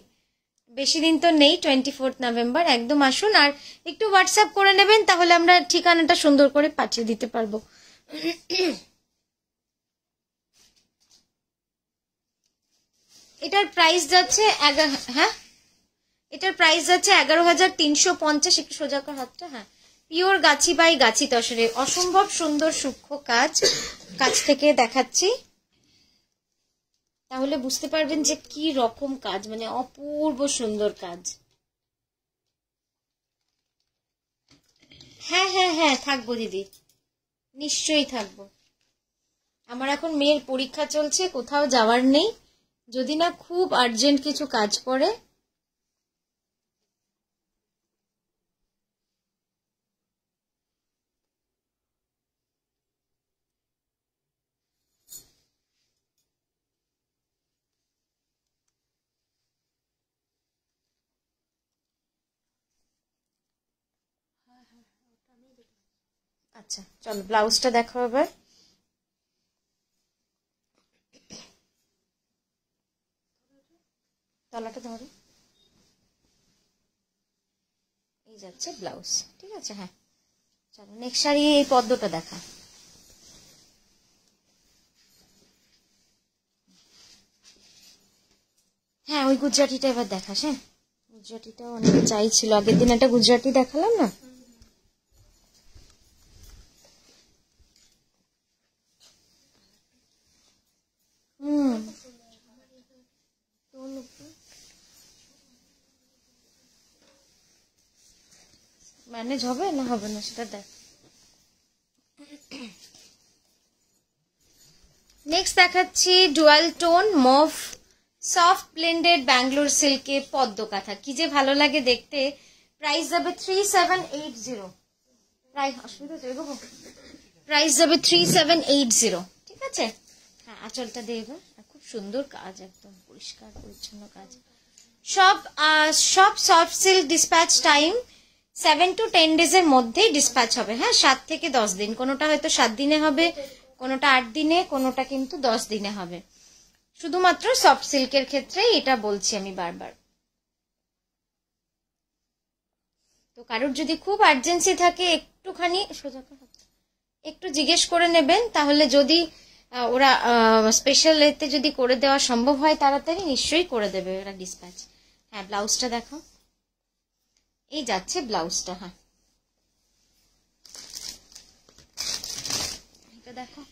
[SPEAKER 1] বেশি দিন তো নেই। 24 নভেম্বর একদম আসুন, আর একটু হোয়াটসঅ্যাপ করে নেবেন, তাহলে আমরা ঠিকানাটা সুন্দর করে পাঠিয়ে দিতে পারবো। এটার প্রাইস যাচ্ছে হ্যাঁ এটার প্রাইস যাচ্ছে 11,350। একটু সোজা কর হাতটা। হ্যাঁ পিওর গাছি বাই গাছি তসরে, অসম্ভব সুন্দর সূক্ষ্ম কাজ। কাছ থেকে দেখাচ্ছি তাহলে বুঝতে পারবেন যে কি রকম কাজ, মানে অপূর্ব সুন্দর কাজ। হ্যাঁ হ্যাঁ হ্যাঁ থাকবো দিদি, নিশ্চয়ই থাকবো। আমার এখন মেয়ের পরীক্ষা চলছে, কোথাও যাওয়ার নেই, যদি না খুব আর্জেন্ট কিছু কাজ পড়ে। আচ্ছা চলো ব্লাউজটা দেখো এবার। তলাটা ধরো, এই যাচ্ছে ব্লাউজ। ঠিক আছে হ্যাঁ চলো নেক্সট শাড়ি এই পদ্মটা দেখা। হ্যাঁ ওই গুজরাটিটা এবার দেখাস। হ্যাঁ, গুজরাটিটা অনেকে চাইছিল, আগের দিন একটা গুজরাটি দেখালাম না। ম্যানেজ হবে না হবে না সেটা দেখ। নেক্সট দেখাচ্ছি dual tone mauve soft blended Bangalore সিল্কে পদ্ম কাঁথা। কি যে ভালো লাগে দেখতে। প্রাইস যাবে 3780। প্রাইস যাবে 3780। ঠিক আছে। হ্যাঁ, আঁচলটা দিয়ে এবার। খুব সুন্দর কাজ, একদম পরিষ্কার পরিচ্ছন্ন কাজ। সব soft silk dispatch time 7 to 10 ডেজের মধ্যেই ডিসপ্যাচ হবে। হ্যাঁ, 7 থেকে 10 দিন। কোনোটা হয়তো 7 দিনে হবে, কোনোটা 8 দিনে, কোনোটা কিন্তু 10 দিনে হবে। শুধুমাত্র সফট সিল্কের ক্ষেত্রে এটা বলছি আমি বারবার। তো কারোর যদি খুব আর্জেন্সি থাকে একটুখানি একটু জিজ্ঞেস করে নেবেন, তাহলে যদি ওরা স্পেশাল এতে যদি করে দেওয়া সম্ভব হয় তাড়াতাড়ি, নিশ্চয়ই করে দেবে ওরা ডিসপ্যাচ। হ্যাঁ, ব্লাউজটা দেখো। এই যাচ্ছে ব্লাউজটা। হ্যাঁ, এটা দেখো।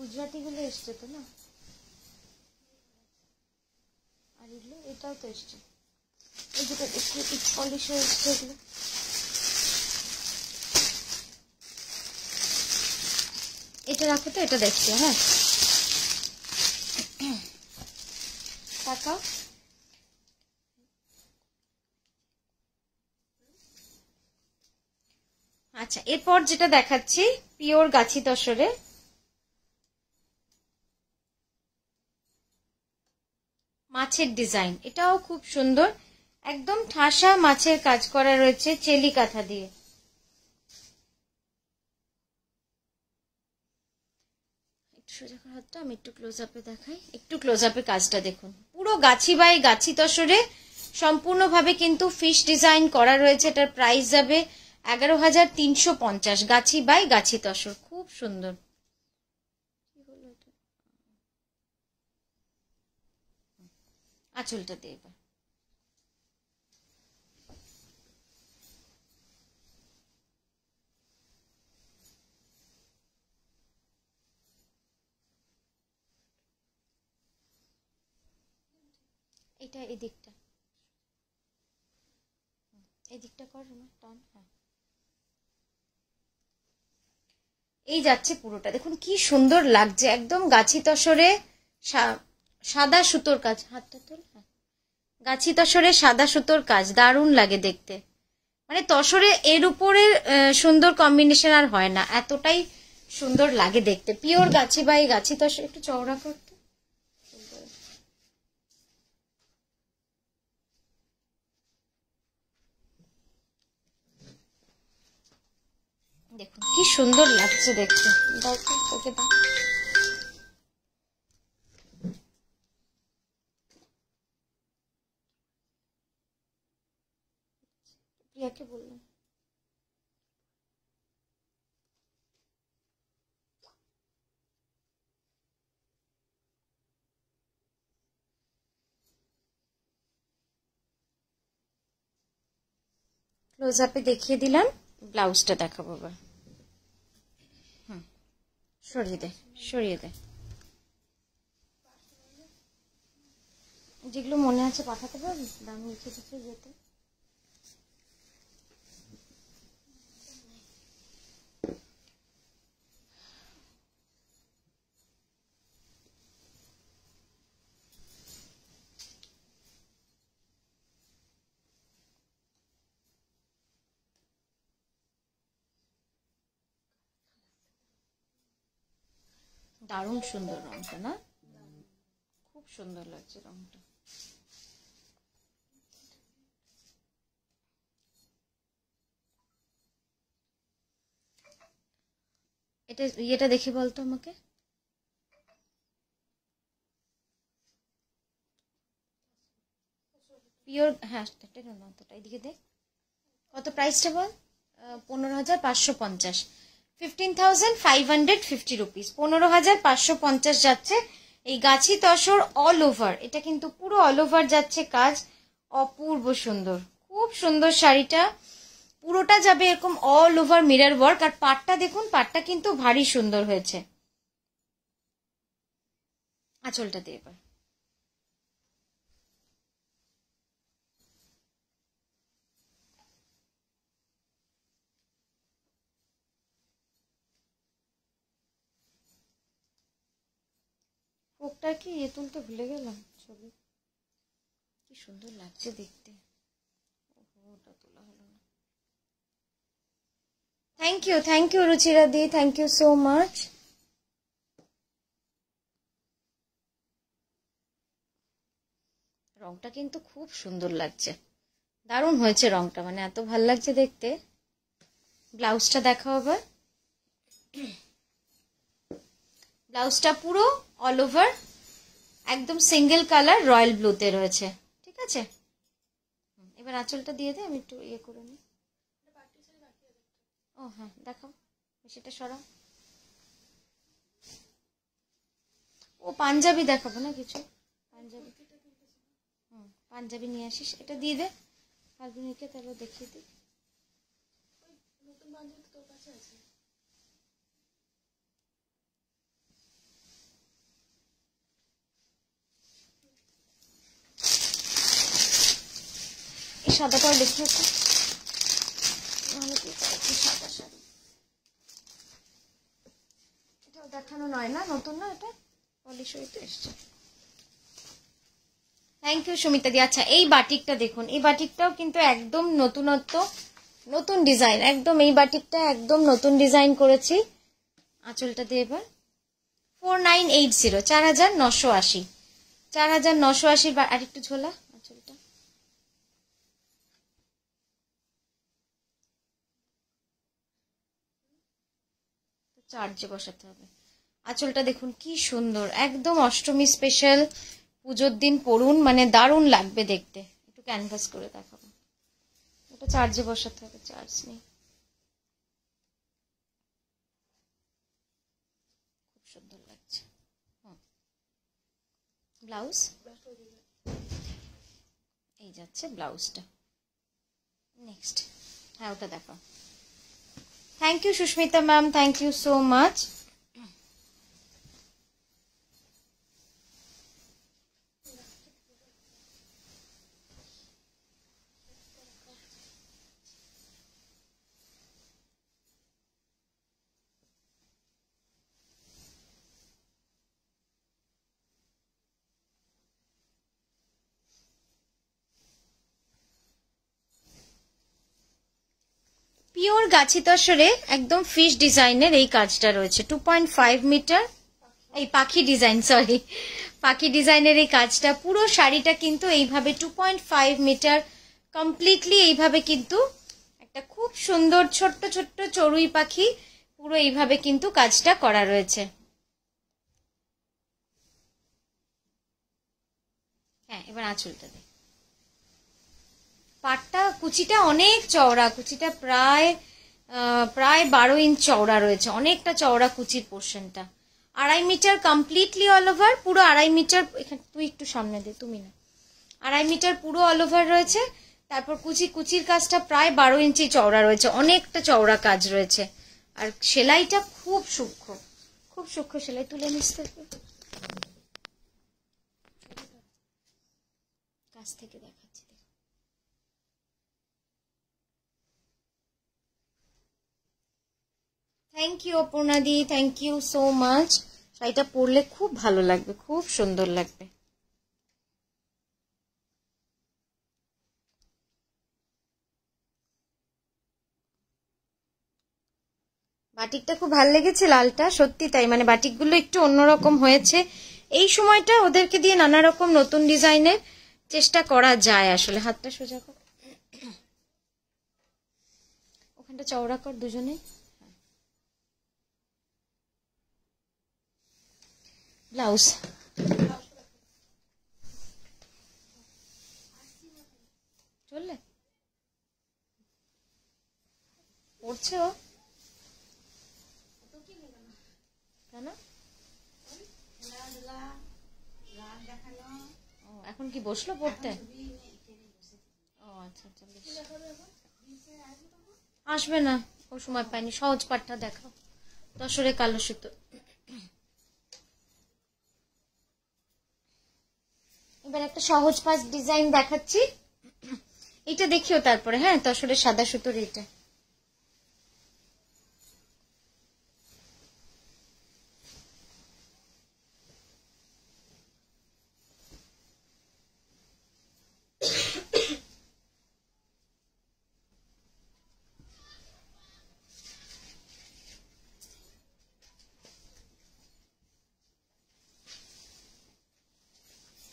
[SPEAKER 1] গুজরাটি গুলো এসছে তো না, আর এগুলো এটাও তো এসছে। এই দুটো একটু পলিশ হয়ে এসছে এগুলো। এটা রাখো তো, এটা দেখছি। হ্যাঁ, টাকা। আচ্ছা, এরপর যেটা দেখাচ্ছি পিওর গাছি তসরে মাছের ডিজাইন। এটাও খুব সুন্দর, একদম ঠাসা মাছের কাজ করা রয়েছে চেলি কাঁথা দিয়ে। সোজা হাতটা আমি একটু ক্লোজ আপে দেখাই, একটু ক্লোজ আপে কাজটা দেখুন। পুরো গাছি বাই গাছি তসরে সম্পূর্ণভাবে কিন্তু ফিশ ডিজাইন করা রয়েছে। এটার প্রাইস যাবে 11,350। গাছি বাই গাছি তসর, খুব সুন্দর। আঁচলটা দিয়ে এবার। এটা এদিকটা, এদিকটা কর না টান। হ্যাঁ, এই যাচ্ছে পুরোটা। দেখুন কি সুন্দর লাগছে, একদম গাছি তসরে সাদা সুতোর কাজ। হাতটা তোল। হ্যাঁ, গাছি তসরে সাদা সুতোর কাজ, দারুণ লাগে দেখতে। মানে তসরে এর উপরে সুন্দর কম্বিনেশন আর হয় না, এতটাই সুন্দর লাগে দেখতে। পিওর গাছি বাই গাছি তসর। একটু চওড়া করতে। দেখুন কি সুন্দর লাগছে দেখতে। দাও তো, তোকে দাও। প্রিয়াকে বললাম। ক্লোজ আপে দেখিয়ে দিলাম, ব্লাউজটা দেখাবো এবার। সরিয়ে দে, সরিয়ে দে। যেগুলো মনে আছে পাঠাতে পারবি, দাম লিখে দিতে যেতে। দারুণ সুন্দর রংটা না, খুব সুন্দর লাগছে রংটা। এটা ইয়েটা দেখে বলতো আমাকে। পিওর। হ্যাঁ, এটা না, অতটা এদিকে দেখ। কত প্রাইসটা বল? 15,550, 15,550 রুপিস, 15,550 যাচ্ছে এই গাছি তসর অল ওভার। এটা কিন্তু পুরো অল ওভার যাচ্ছে কাজ, অপূর্ব সুন্দর, খুব সুন্দর শাড়িটা। পুরোটা যাবে এরকম অল ওভার মিরর ওয়ার্ক। আর পাটটা দেখুন, পাটটা কিন্তু ভারী সুন্দর হয়েছে। আঁচলটা দিয়ে এবার ফোকটা কি তুলতে ভুলে গেলাম, ছবি কি সুন্দর লাগছে দেখতে। ওটা তোলা হলো না। Thank you Ruchira di, thank you so much. রংটা কিন্তু খুব সুন্দর লাগছে, দারুণ হয়েছে রংটা, মানে এত ভাল লাগছে দেখতে। ব্লাউজটা দেখাও আবার। ব্লাউজটা পুরো অল ওভার একদম সিঙ্গেল কালার রয়্যাল ব্লুতে রয়েছে, ঠিক আছে। এবার আঁচলটা দিয়ে দে, আমি একটু ইয়ে করে নিই। ও হ্যাঁ দেখাও, সেটা সরাও। ও পাঞ্জাবি দেখাবো না কিছু, পাঞ্জাবি পাঞ্জাবি নিয়ে আসিস, এটা দিয়ে দে ফাল্গুনিকে, তাহলে দেখিয়ে দিই। এই সাদাটাও দেখিয়েছে, সাদা শাড়ি এটাও দেখানো নয় না, নতুন না, এটা পলিশ হইতে এসছে। থ্যাংক ইউ সুমিতা দি। আচ্ছা এই বাটিকটা দেখুন, এই বাটিকটাও কিন্তু একদম নতুনত্ব, নতুন ডিজাইন, একদম এই বাটিকটা একদম নতুন ডিজাইন করেছি। আঁচলটা দিয়ে এবার 4980, 4,980, 4,980। আর একটু ঝোলা আঁচলটা, চার্জে বসাতে হবে। আঁচলটা দেখুন কি সুন্দর, একদম অষ্টমী স্পেশাল, পুজোর দিন পরুন, মানে দারুণ লাগবে দেখতে। একটু ক্যানভাস করে দেখাবো, এটা চার্জে বসাতে হবে, চার্জ নেই। খুব সুন্দর লাগছে। ব্লাউজ এই যাচ্ছে ব্লাউজটা। নেক্সট হ্যাঁ ওটা দেখো। Thank you Sushmita ma'am, thank you so much. Pure গাছি তসরে একদম ফিশ ডিজাইনের এই কাজটা রয়েছে, 2.5 মিটার, এই পাখি ডিজাইন, সরি পাখি ডিজাইনের এই কাজটা। পুরো শাড়িটা কিন্তু এইভাবে 2.5 মিটার কমপ্লিটলি এইভাবে কিন্তু একটা খুব সুন্দর ছোট্ট ছোট্ট চড়ুই পাখি, পুরো এইভাবে কিন্তু কাজটা করা রয়েছে। হ্যাঁ এবার আঁচলটা দে। পাটটা কুচিটা অনেক চওড়া, কুচিটা প্রায় 12 ইঞ্চ চওড়া রয়েছে, অনেকটা চওড়া কুচির পোর্শনটা। 2.5 মিটার কমপ্লিটলি অল ওভার, পুরো 2.5 মিটার, এখানে তুই একটু সামনে দে, তুমি না, 2.5 মিটার পুরো অল ওভার রয়েছে। তারপর কুচির কাজটা প্রায় 12 ইঞ্চি চওড়া রয়েছে, অনেকটা চওড়া কাজ রয়েছে। আর সেলাইটা খুব সূক্ষ্ম, খুব সূক্ষ্ম সেলাই। তুলে নিস কাছ থেকে দেখাচ্ছি। Thank you Aparna di, thank you so much. শাড়িটা পরলে খুব ভালো লাগবে, খুব সুন্দর লাগবে। বাটিকটা খুব ভালো লেগেছে, লালটা সত্যি তাই, মানে বাটিকগুলো একটু অন্যরকম হয়েছে। এই সময়টা ওদেরকে দিয়ে নানা রকম নতুন ডিজাইনের চেষ্টা করা যায় আসলে। হাতটা সোজা কর, ওখানটা চওড়া কর দুজনে। ব্লাউজ চললে করছে ও? কেন? এখন কি বসলো পড়তে? ও আচ্ছা আচ্ছা, আসবে না, ও সময় পাইনি। সহজ পাঠটা দেখাও, তসরে কালো সুতো। এবার একটা সহজ পাঁচ ডিজাইন দেখাচ্ছি, এটা দেখিও তারপরে। হ্যাঁ, তসরে সাদা সুতোর এটা।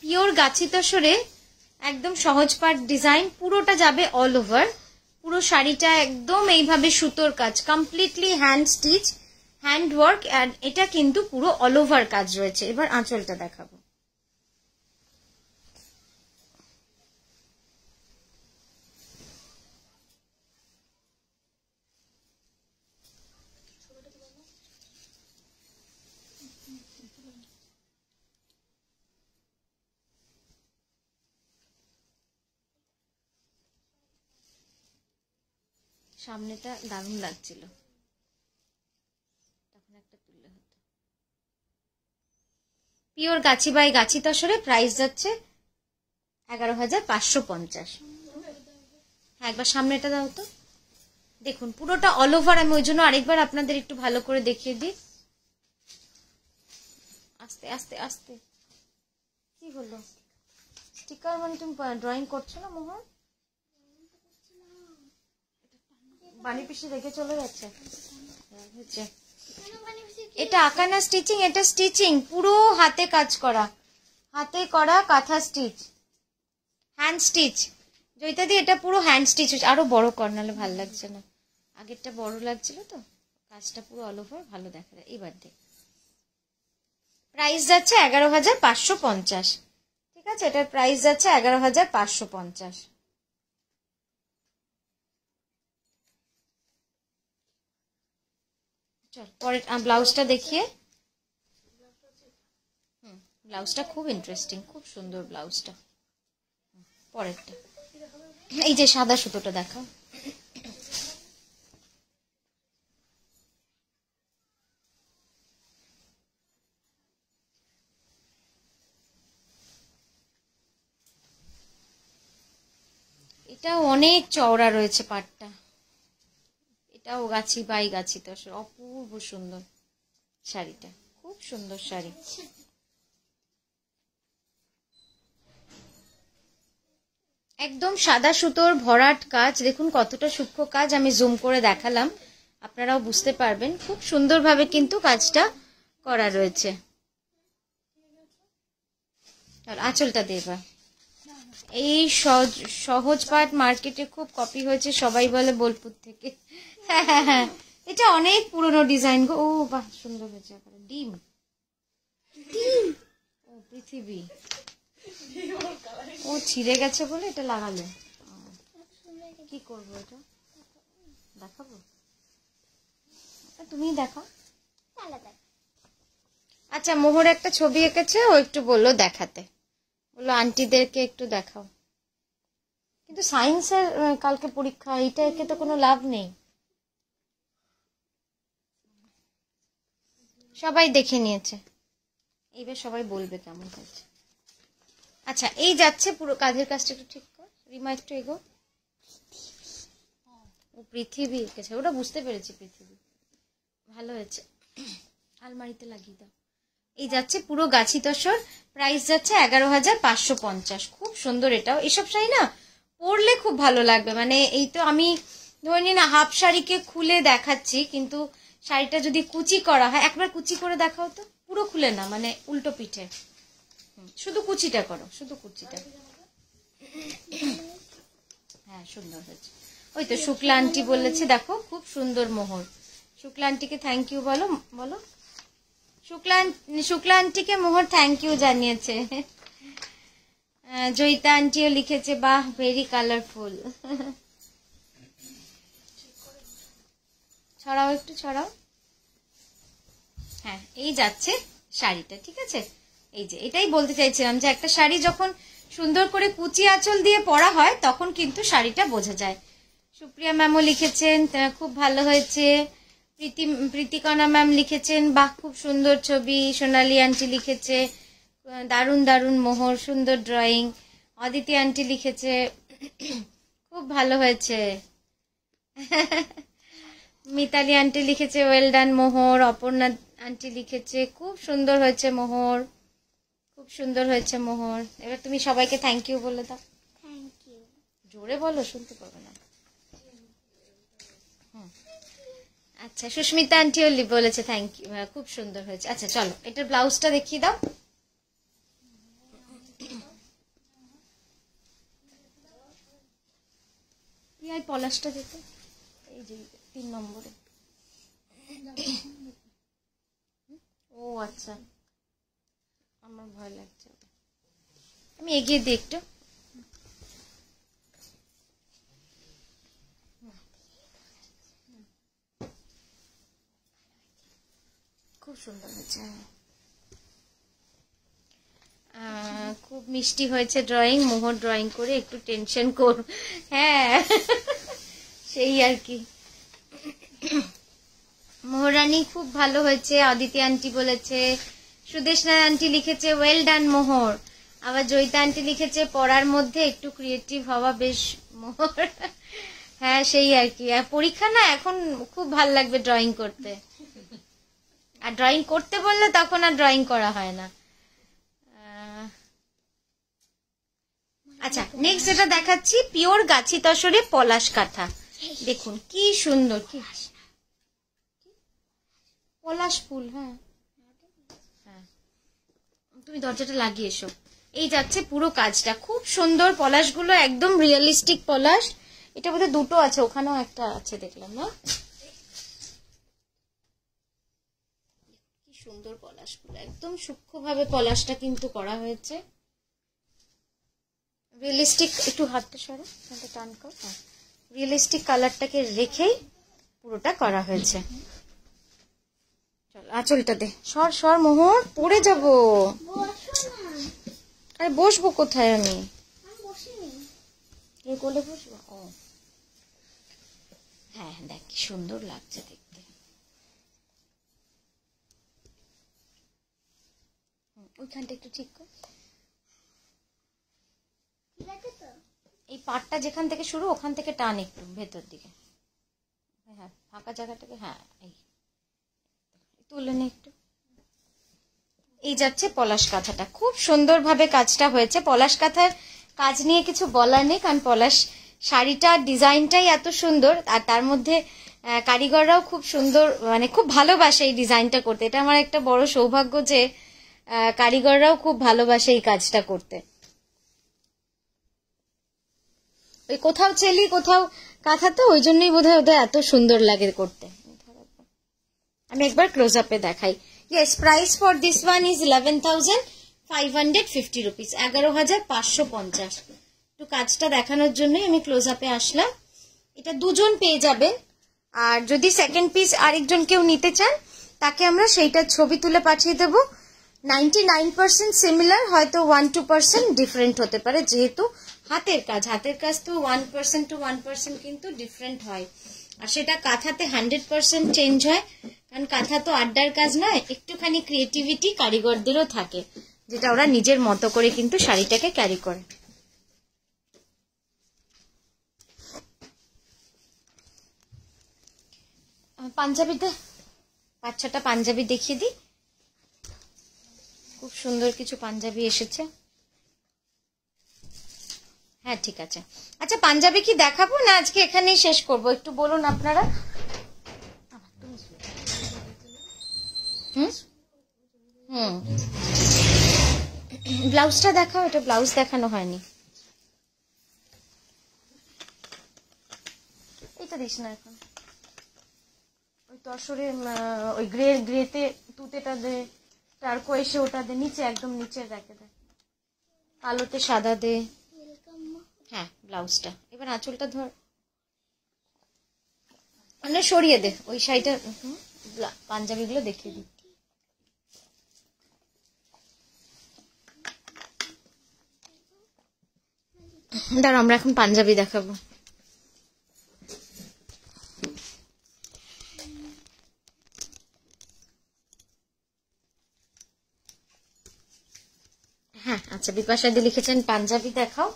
[SPEAKER 1] পিওর গাছি তসরে একদম সহজ পাট ডিজাইন, পুরোটা যাবে অল ওভার। পুরো শাড়িটা একদম এইভাবে সুতোর কাজ, completely hand stitch, hand work, আর এটা কিন্তু পুরো অল ওভার কাজ রয়েছে। এবার আঁচলটা দেখাবো। সামনেটা দারুণ লাগছিল, তখন একটা তুললে হতো। Pure Gachhi by Gachhi তসরে price যাচ্ছে 11,550। হ্যাঁ, একবার সামনেটা দাও তো। দেখুন পুরোটা অল ওভার, আমি ওই জন্য আরেকবার আপনাদের একটু ভালো করে দেখিয়ে দিই। আস্তে আস্তে আস্তে। কি হলো? স্টিকার মানে তুমি ড্রয়িং করছো না মোহন? বানি পিসি রেখে চলে যাচ্ছে। এটা আঁকা না স্টিচিং, এটা স্টিচিং, পুরো হাতে কাজ করা, হাতে করা কাঁথা স্টিচ, হ্যান্ড স্টিচ। জয়িতাদি এটা পুরো হ্যান্ড স্টিচ। আরো বড় কর, নাহলে ভালো লাগছে না, আগেরটা বড় লাগছিল তো। কাজটা পুরো অল ওভার ভালো দেখা যায়। এবার দেখ, প্রাইস যাচ্ছে 11,550। ঠিক আছে, এটার প্রাইস যাচ্ছে 11,550। চল পরে ব্লাউজটা দেখিয়ে। ব্লাউজটা খুব ইন্টারেস্টিং, খুব সুন্দর ব্লাউজটা। পরেরটা এই যে সাদা সুতোটা দেখাও। এটা অনেক চওড়া রয়েছে পাটটা, এটাও গাছি বাই গাছি তসর, অপূর্ব সুন্দর শাড়িটা, খুব সুন্দর শাড়ি। একদম সাদা সুতোর ভরাট কাজ, দেখুন কতটা সূক্ষ্ম কাজ, আমি জুম করে দেখালাম, আপনারাও বুঝতে পারবেন। খুব সুন্দরভাবে কিন্তু কাজটা করা রয়েছে। আঁচলটা দেবা। এই সহজ পাট মার্কেটে খুব কপি হয়েছে, সবাই বলে বোলপুর থেকে। হ্যাঁ হ্যাঁ হ্যাঁ, এটা অনেক পুরনো ডিজাইন গো। ও বাহ, সুন্দর হয়েছে। ডিম ডিম, ও পৃথিবী, ও ছিঁড়ে গেছে বলে এটা লাগালে। কি করবো, এটা দেখাবো? তুমি দেখাও। আচ্ছা, মোহর একটা ছবি এঁকেছে, ও একটু বললো দেখাতে, বললো আন্টিদেরকে একটু দেখাও। কিন্তু সায়েন্সের কালকে পরীক্ষা, এইটা এঁকে তো কোনো লাভ নেই। সবাই দেখে নিয়েছে, এইবার সবাই বলবে কেমন হয়েছে। আচ্ছা, এই যাচ্ছে পুরো কাজের কাজটা একটু ঠিক কর, রিমা একটু এগো। ও পৃথিবী এঁকেছে, ওটা বুঝতে পেরেছি, পৃথিবী ভালো হয়েছে। আলমারিতে লাগিয়ে দাও। এই যাচ্ছে পুরো গাছি তসর, প্রাইস যাচ্ছে 11,550। খুব সুন্দর এটাও। এসব শাড়ি না পরলে খুব ভালো লাগবে, মানে এই তো আমি ধরে নিন হাফ শাড়িকে খুলে দেখাচ্ছি, কিন্তু শাড়িটা যদি কুচি করা হয়, একবার কুচি করে দেখাও তো, পুরো খুলে না, মানে উল্টো পিঠে, শুধু কুচিটা করো, শুধু কুচিটা। হ্যাঁ, সুন্দর হয়েছে। ওই তো শুক্লা আন্টি বলেছে, দেখো খুব সুন্দর মোহর। শুক্লা আন্টিকে থ্যাংক ইউ বলো, বলো। শুক্লা আন্টিকে মোহর থ্যাংক ইউ জানিয়েছে। জয়িতা আন্টিও লিখেছে, বাহ ভেরি কালারফুল। ছড়াও, একটু ছড়াও। হ্যাঁ, এই যাচ্ছে শাড়িটা, ঠিক আছে। এই যে এটাই বলতে চাইছিলাম যে একটা শাড়ি যখন সুন্দর করে কুচি আঁচল দিয়ে পরা হয় তখন কিন্তু শাড়িটা বোঝা যায়। সুপ্রিয়া ম্যামও লিখেছেন খুব ভালো হয়েছে। প্রীতিকণা ম্যাম লিখেছেন বাহ খুব সুন্দর ছবি। সোনালী আন্টি লিখেছে দারুণ দারুণ মোহর, সুন্দর ড্রয়িং। অদিতি আন্টি লিখেছে খুব ভালো হয়েছে। মিতালি আন্টি লিখেছে ওয়েল ডান মোহর। অপর্ণা আন্টি লিখেছে খুব সুন্দর হয়েছে মোহর, খুব সুন্দর হয়েছে মোহর। এবার তুমি সবাইকে থ্যাংক ইউ বলে দাও।
[SPEAKER 2] Thank you.
[SPEAKER 1] জোরে বলো, শুনতে পাবে না। আচ্ছা, সুস্মিতা আন্টিও বলেছে থ্যাংক ইউ, খুব সুন্দর হয়েছে। আচ্ছা চলো এটার ব্লাউজটা দেখিয়ে দাও। এই পলাশটা দেখো, এই যে 3 নম্বরে। ও আচ্ছা, আমার ভয় লাগছে, আমি এগিয়ে দিই একটু। খুব সুন্দর হয়েছে, খুব মিষ্টি হয়েছে ড্রয়িং। মোহর ড্রয়িং করে একটু টেনশন কর, হ্যাঁ সেই আর কি। মোহরানি খুব ভালো হয়েছে, অদিতি আন্টি বলেছে। সুদেশনা আন্টি লিখেছে ওয়েল ডান মোহর। আবার জয়িতা আন্টি লিখেছে পড়ার মধ্যে একটু ক্রিয়েটিভ হওয়া বেশ মোহর। হ্যাঁ সেই আর কি, পরীক্ষা না এখন খুব ভাল লাগবে ড্রয়িং করতে, আর ড্রয়িং করতে বললে তখন আর ড্রয়িং করা হয় না। আচ্ছা নেক্সট যেটা দেখাচ্ছি পিওর গাছি তসরে পলাশ কাঁথা। দেখুন কি সুন্দর, কি পলাশ ফুল। হ্যাঁ হ্যাঁ, তুমি দরজাটা লাগিয়ে এসো। এই যাচ্ছে পুরো কাজটা, খুব সুন্দর। পলাশগুলো একদম রিয়েলিস্টিক পলাশ। এটা বোধহয় দুটো আছে, ওখানেও একটা আছে দেখলাম না। কি সুন্দর পলাশগুলো, একদম সূক্ষ্মভাবে পলাশটা কিন্তু করা হয়েছে। রিয়েলিস্টিক, একটু হাতটা সরো, টান কর। রিয়েলিস্টিক কালারটাকে রেখেই পুরোটা করা হয়েছে। চল আঁচলটা দে, সর সর মোহর, পড়ে যাবো। আরে বসবো কোথায় আমি? এর কোলে বসবো। ও হ্যাঁ, দেখ কি সুন্দর লাগছে দেখতে। ওইখানটা একটু ঠিক কর। এই পাটটা যেখান থেকে শুরু ওখান থেকে টান একটু ভেতর দিকে। হ্যাঁ ফাঁকা জায়গাটাকে, হ্যাঁ এই তুলে নে একটু। এই যাচ্ছে পলাশ কাঁথাটা, খুব সুন্দরভাবে কাজটা হয়েছে। পলাশ কাঁথার কাজ নিয়ে কিছু বলার নেই, কারণ পলাশ শাড়িটার ডিজাইনটাই এত সুন্দর, আর তার মধ্যে কারিগররাও খুব সুন্দর, মানে খুব ভালোবাসে এই ডিজাইনটা করতে। এটা আমার একটা বড় সৌভাগ্য যে কারিগররাও খুব ভালোবাসে এই কাজটা করতে। ওই কোথাও চেলি কোথাও কাঁথা, তো ওই জন্যই বোধহয় ওদের এত সুন্দর লাগে করতে। আমি একবার ক্লোজ আপে দেখাই। Yes, price for this one is 11,550 rupees, 11,550। একটু কাজটা দেখানোর জন্যই আমি ক্লোজ আপে আসলাম। এটা দুজন পেয়ে যাবেন, আর যদি সেকেন্ড পিস আরেকজন কেউ নিতে চান তাকে আমরা সেইটার ছবি তুলে পাঠিয়ে দেব। 99% সিমিলার, হয়তো 1-2% ডিফারেন্ট হতে পারে, যেহেতু হাতের কাজ তো 1% to 1% কিন্তু ডিফারেন্ট হয়। আর সেটা কাঁথাতে 100% চেঞ্জ হয়, কারণ কাঁথা তো আড্ডার কাজ নয়, একটুখানি ক্রিয়েটিভিটি কারিগরদেরও থাকে, যেটা ওরা নিজের মতো করে কিন্তু শাড়িটাকে ক্যারি করে। পাঞ্জাবিটা 5-6টা পাঞ্জাবি দেখিয়ে দিই। খুব সুন্দর কিছু পাঞ্জাবি এসেছে। হ্যাঁ ঠিক আছে। আচ্ছা পাঞ্জাবি কি দেখাবো না আজকে এখানেই শেষ করব, একটু বলুন আপনারা। ব্লাউজটা দেখাও, এটা ব্লাউজ দেখানো হয়নি। এটা দিস না এখন, ওই তসরে ওই গ্রেতে তুতেটা দে, টারকোয়েশে ওটা দে, নিচে একদম নিচে রেখে দে, কালোতে সাদা দে। হ্যাঁ ব্লাউজটা, এবার আঁচলটা ধর। মানে সরিয়ে দে ওই শাড়িটা, পাঞ্জাবিগুলো দেখিয়ে দিই। দাঁড়া, আমরা এখন পাঞ্জাবি দেখাবো। হ্যাঁ আচ্ছা, বিপাশাদি লিখেছেন পাঞ্জাবি দেখাও।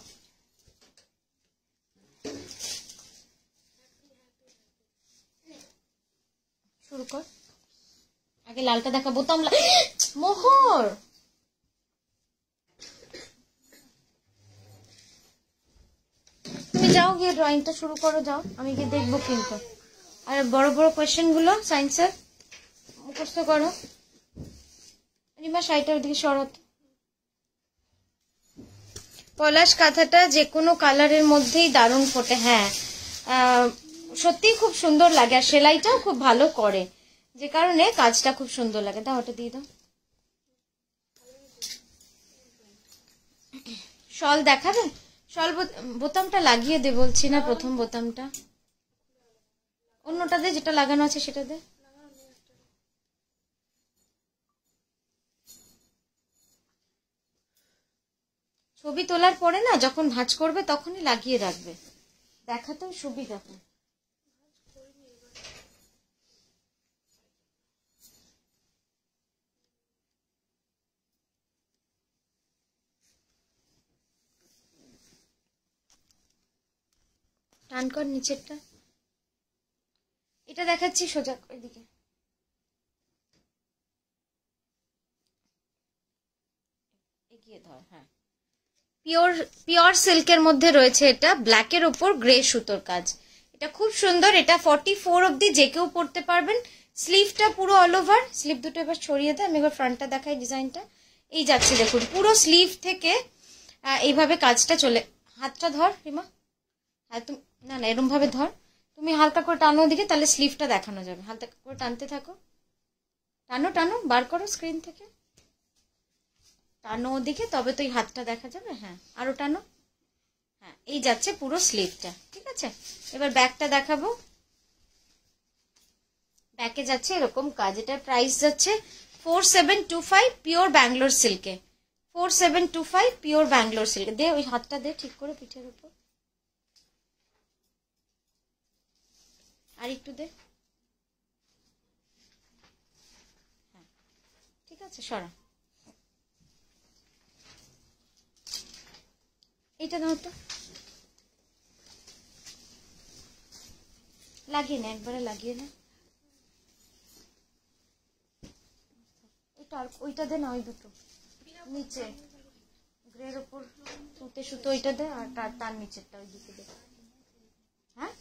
[SPEAKER 1] শুরু কর, আগে লালটা দেখা, বোতাম মোহর। তুমি যাও গিয়ে ড্রয়িংটা শুরু করো, যাও, আমি গিয়ে দেখবো কিন্তু। আর বড় বড় কোয়েশ্চেন গুলো সায়েন্সের মুখস্থ করো। রিমা শাড়িটার দিকে শরৎ। পলাশ কাঁথাটা যে কোনো কালারের মধ্যেই দারুণ ফোটে। হ্যাঁ সত্যি খুব সুন্দর লাগে, আর সেলাইটাও খুব ভালো করে, যে কারণে কাজটা খুব সুন্দর লাগে। দাও ওটা দিয়ে দাও। শল দেখাবে? শল বোতামটা লাগিয়ে দে বলছি না, প্রথম বোতামটা। অন্যটা দে, যেটা লাগানো আছে সেটা দে। ছবি তোলার পরে না, যখন ভাঁজ করবে তখনই লাগিয়ে রাখবে, দেখাতেও সুবিধা হয়। টান কর নিচেরটা। এটা দেখাচ্ছি সোজা ওইদিকে। এগিয়ে ধর। হ্যাঁ, পিওর সিল্কের মধ্যে রয়েছে এটা, ব্ল্যাকের ওপর গ্রে সুতোর কাজ। এটা খুব সুন্দর। এটা 44 অব্দি যে কেউ পরতে পারবেন। স্লিভটা পুরো অল ওভার। স্লিভ দুটো এবার ছড়িয়ে দেয়, আমি এবার ফ্রন্টটা দেখাই ডিজাইনটা। এই যাচ্ছে দেখুন, পুরো স্লিভ থেকে এইভাবে কাজটা চলে। হাতটা ধর রিমা। হ্যাঁ তুমি, না না এরম ভাবে ধর, তুমি হালকা করে টানো দিকে, তাহলে স্লিভটা দেখানো যাবে। হালকা করে টানতে থাকো, টানো টানো, বার করো স্ক্রিন থেকে, টানো ওদিকে, তবে তো এই হাতটা দেখা যাবে। হ্যাঁ আরো টানো। হ্যাঁ এই যাচ্ছে পুরো স্লিভটা, ঠিক আছে। এবার ব্যাকটা দেখাবো। ব্যাকে যাচ্ছে এরকম কাজ। এটার প্রাইস যাচ্ছে 4725 পিওর ব্যাঙ্গালোর সিল্কে। 4725 পিওর ব্যাঙ্গালোর সিল্কে। দে ওই হাতটা দে ঠিক করে পিঠের উপর, আর একটু দে। হ্যাঁ ঠিক আছে, সরা। এটা নাও তো, লাগিয়ে না, একবারে লাগিয়ে না। এটা আর ওইটা দে না, ওই দুটো নিচে গ্রের উপর সুতে সুতো ওইটা দে, আর তার নিচেরটা ওই দিকে দে। হ্যাঁ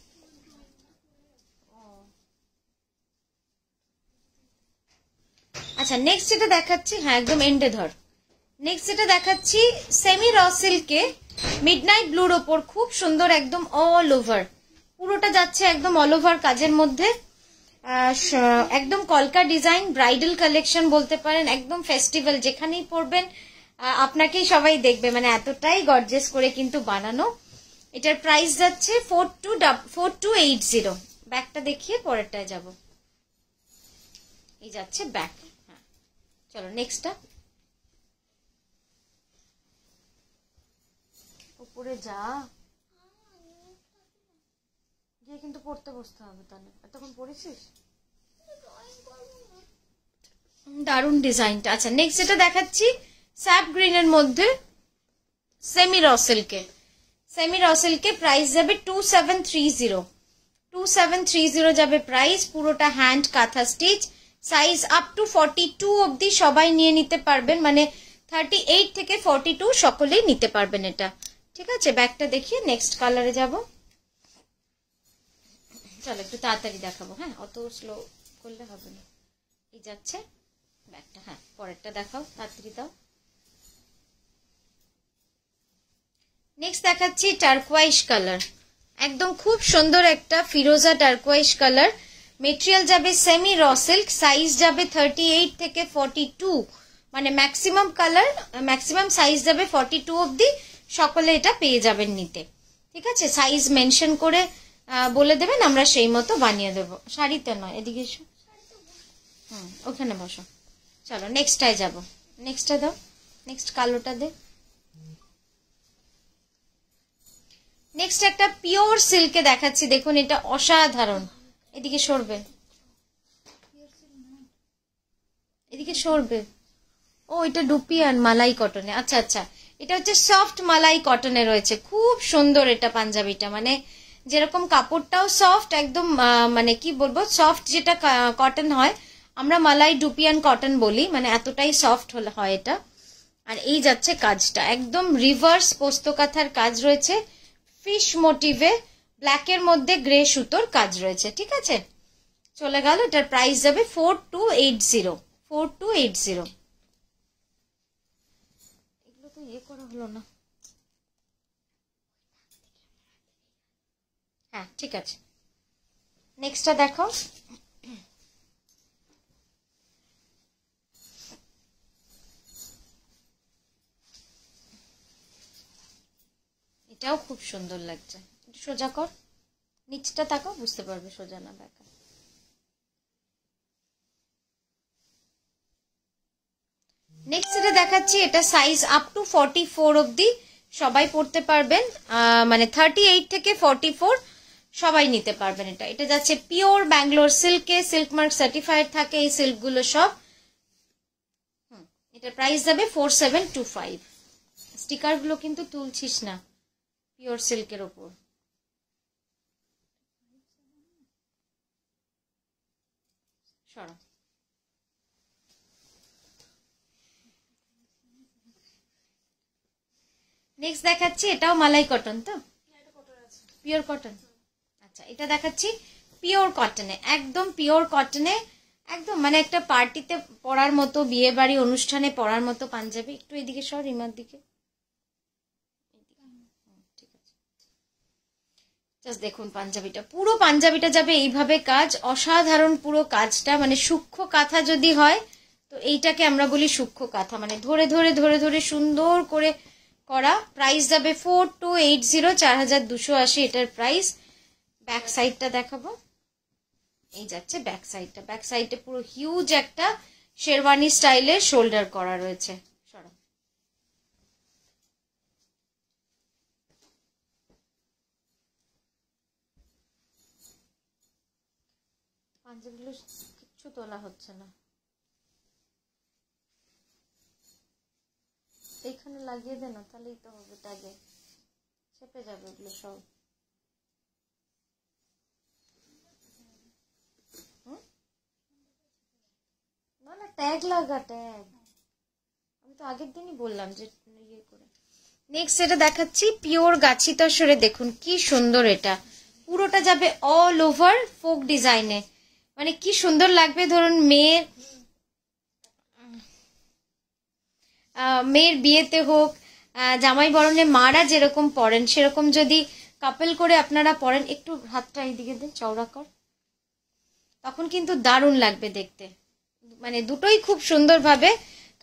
[SPEAKER 1] আচ্ছা, নেক্সট যেটা দেখাচ্ছি, হ্যাঁ একদম এন্ডে ধর। নেক্সট যেটা দেখাচ্ছি সেমি র সিল্কে মিডনাইট ব্লুর ওপর, খুব সুন্দর, একদম অল ওভার পুরোটা যাচ্ছে, একদম অল ওভার কাজের মধ্যে। একদম কলকা ডিজাইন, ব্রাইডাল কালেকশন বলতে পারেন, একদম ফেস্টিভ্যাল, যেখানেই পরবেন আপনাকেই সবাই দেখবে, মানে এতটাই গর্জিয়াস করে কিন্তু বানানো। এটার প্রাইস যাচ্ছে 4280। ব্যাকটা দেখিয়ে পরেরটায় যাব। এই যাচ্ছে ব্যাক। হ্যাঁ চলো নেক্সটটা। উপরে যা গিয়ে কিন্তু পড়তে বসতে হবে, তাহলে এতক্ষণ পড়েছিস। দারুন ডিজাইনটা। আচ্ছা নেক্সট যেটা দেখাচ্ছি স্যাপ গ্রিনের মধ্যে সেমি র সিল্কে। সেমি র সিল্কে প্রাইস যাবে 2730 যাবে প্রাইস। পুরোটা হ্যান্ড কাঁথা স্টিচ, সাইজ আপ টু 42 অব্দি সবাই নিয়ে নিতে পারবেন, মানে 38 থেকে 42 সকলেই নিতে পারবেন এটা, ঠিক আছে। ব্যাকটা দেখিয়ে নেক্সট কালারে যাব। চলো একটু তাড়াতাড়ি দেখাবো, হ্যাঁ অত স্লো করলে হবে না। এই যাচ্ছে ব্যাকটা। হ্যাঁ পরেরটা দেখাও, তাড়াতাড়ি দাও। নেক্সট দেখাচ্ছি টার্কোয়াইশ কালার, একদম খুব সুন্দর একটা ফিরোজা টার্কোয়াইশ কালার। মেটেরিয়াল যাবে সেমি র সিল্ক, সাইজ যাবে 38 থেকে 42, মানে ম্যাক্সিমাম কালার, ম্যাক্সিমাম সাইজ যাবে 42 অব্দি, সকলে এটা পেয়ে যাবেন নিতে, ঠিক আছে। সাইজ মেনশন করে বলে দেবেন, আমরা সেই মতো বানিয়ে দেবো। শাড়িতে নয়, এদিকে এসো, ওখানে বসো। চলো নেক্সটটায় যাবো। নেক্সটটা দাও, নেক্সট কালোটা দে। নেক্সট একটা পিওর সিল্কে দেখাচ্ছি, দেখুন এটা অসাধারণ। এদিকে সরবে, এদিকে সরবে। ও এটা ডুপিয়ান মালাই কটনে, আচ্ছা আচ্ছা। এটা হচ্ছে সফট মালাই কটনে রয়েছে, খুব সুন্দর এটা পাঞ্জাবিটা, মানে যেরকম কাপড়টাও সফট একদম, মানে কি বলবো, সফট যেটা কটন হয় আমরা মালাই ডুপিয়ান কটন বলি, মানে এতটাই সফট হয় এটা। আর এই যাচ্ছে কাজটা, একদম রিভার্স পোস্ত কাঁথার কাজ রয়েছে, ফিশ মোটিভে ব্ল্যাকের মধ্যে গ্রে সুতোর কাজ রয়েছে, ঠিক আছে। চলে গেল, এটার প্রাইস যাবে 4280, 4280। এগুলো তো ইয়ে করা হলো না, হ্যাঁ ঠিক আছে। নেক্সটটা দেখো, এটাও খুব সুন্দর লাগছে। সোজা কর, নিচটা তাকাও, বুঝতে পারবে সোজা না বেঁকা। নেক্সট এটা দেখাচ্ছি, এটা সাইজ আপ টু 44 অবধি সবাই পড়তে পারবেন, মানে 38 থেকে 44 সবাই নিতে পারবেন। এটা এটা যাচ্ছে পিওর ব্যাঙ্গালোর সিল্কে, সিল্ক মার্ক সার্টিফাইড থাকে এই সিল্কগুলো সব। এটা প্রাইস যাবে 4725। স্টিকার গুলো কিন্তু তুলছিস না, পিওর সিল্কের ওপর। সরা, নেক্সট দেখাচ্ছি, এটাও মালাই কটন, তো পিওর কটন। আচ্ছা এটা দেখাচ্ছি পিওর কটনে, একদম পিওর কটনে, একদম মানে একটা পার্টিতে পরার মতো, বিয়ে বাড়ি অনুষ্ঠানে পরার মতো পাঞ্জাবি। একটু এদিকে সর, রিমার দিকে, ঠিক আছে। জাস্ট দেখুন পাঞ্জাবিটা, পুরো পাঞ্জাবিটা যাবে এইভাবে কাজ, অসাধারণ পুরো কাজটা, মানে সূক্ষ্ম কাঁথা যদি হয় তো এইটাকে আমরা বলি সূক্ষ্ম কাঁথা, মানে ধরে ধরে ধরে ধরে সুন্দর করে করা। প্রাইস যাবে 4280, 4280 এটার প্রাইস। ব্যাক সাইডটা দেখাবো, এই যাচ্ছে ব্যাক সাইডটা। ব্যাক সাইডে পুরো হিউজ একটা শেরওয়ানি স্টাইলের শোল্ডার করা রয়েছে। সরা, পাঞ্জাবিগুলো কিচ্ছু তোলা হচ্ছে না, এইখানে লাগিয়ে দে না, তাহলেই তো হবে, ট্যাগে চেপে যাবে ওগুলো সব। না না, ট্যাগ লাগা, ট্যাগ। আমি তো আগের দিনই বললাম যে ইয়ে করে। নেক্সট এটা দেখাচ্ছি পিওর গাছি তসরে, দেখুন কি সুন্দর, এটা পুরোটা যাবে অল ওভার ফোক ডিজাইনে, মানে কি সুন্দর লাগবে। ধরুন মেয়ের বিয়েতে হোক, জামাই বরণে মারা যেরকম পরেন সেরকম যদি কাপেল করে আপনারা পরেন, একটু হাতটা এইদিকে দে, চওড়া কর, তখন কিন্তু দারুণ লাগবে দেখতে। মানে দুটোই খুব সুন্দর ভাবে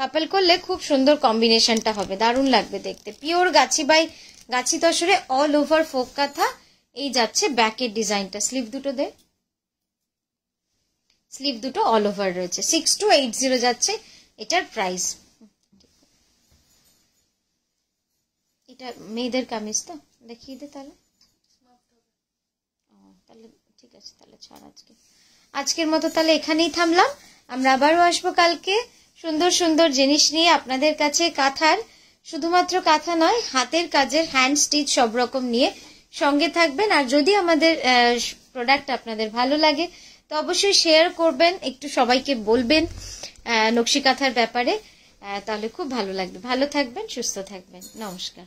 [SPEAKER 1] কাপেল করলে খুব সুন্দর কম্বিনেশনটা হবে, দারুণ লাগবে দেখতে। পিওর গাছি তসরে অল ওভার ফোক কাঁথা। এই যাচ্ছে ব্যাকের ডিজাইনটা, স্লিভ দুটো দে, স্লিভ দুটো অল ওভার রয়েছে। 6280 যাচ্ছে এটার প্রাইস। এটা মেয়েদের কামিজ তো, দেখিয়ে দে তাহলে। তাহলে ঠিক আছে, তাহলে ছাড় আজকের মতো তাহলে এখানেই থামলাম। আমরা আবারও আসবো কালকে সুন্দর সুন্দর জিনিস নিয়ে আপনাদের কাছে, কাঁথার, শুধুমাত্র কাঁথা নয়, হাতের কাজের হ্যান্ড স্টিচ সব রকম নিয়ে। সঙ্গে থাকবেন। আর যদি আমাদের প্রোডাক্ট আপনাদের ভালো লাগে তো অবশ্যই শেয়ার করবেন, একটু সবাইকে বলবেন নকশি কাঁথার ব্যাপারে, তাহলে খুব ভালো লাগবে। ভালো থাকবেন, সুস্থ থাকবেন, নমস্কার।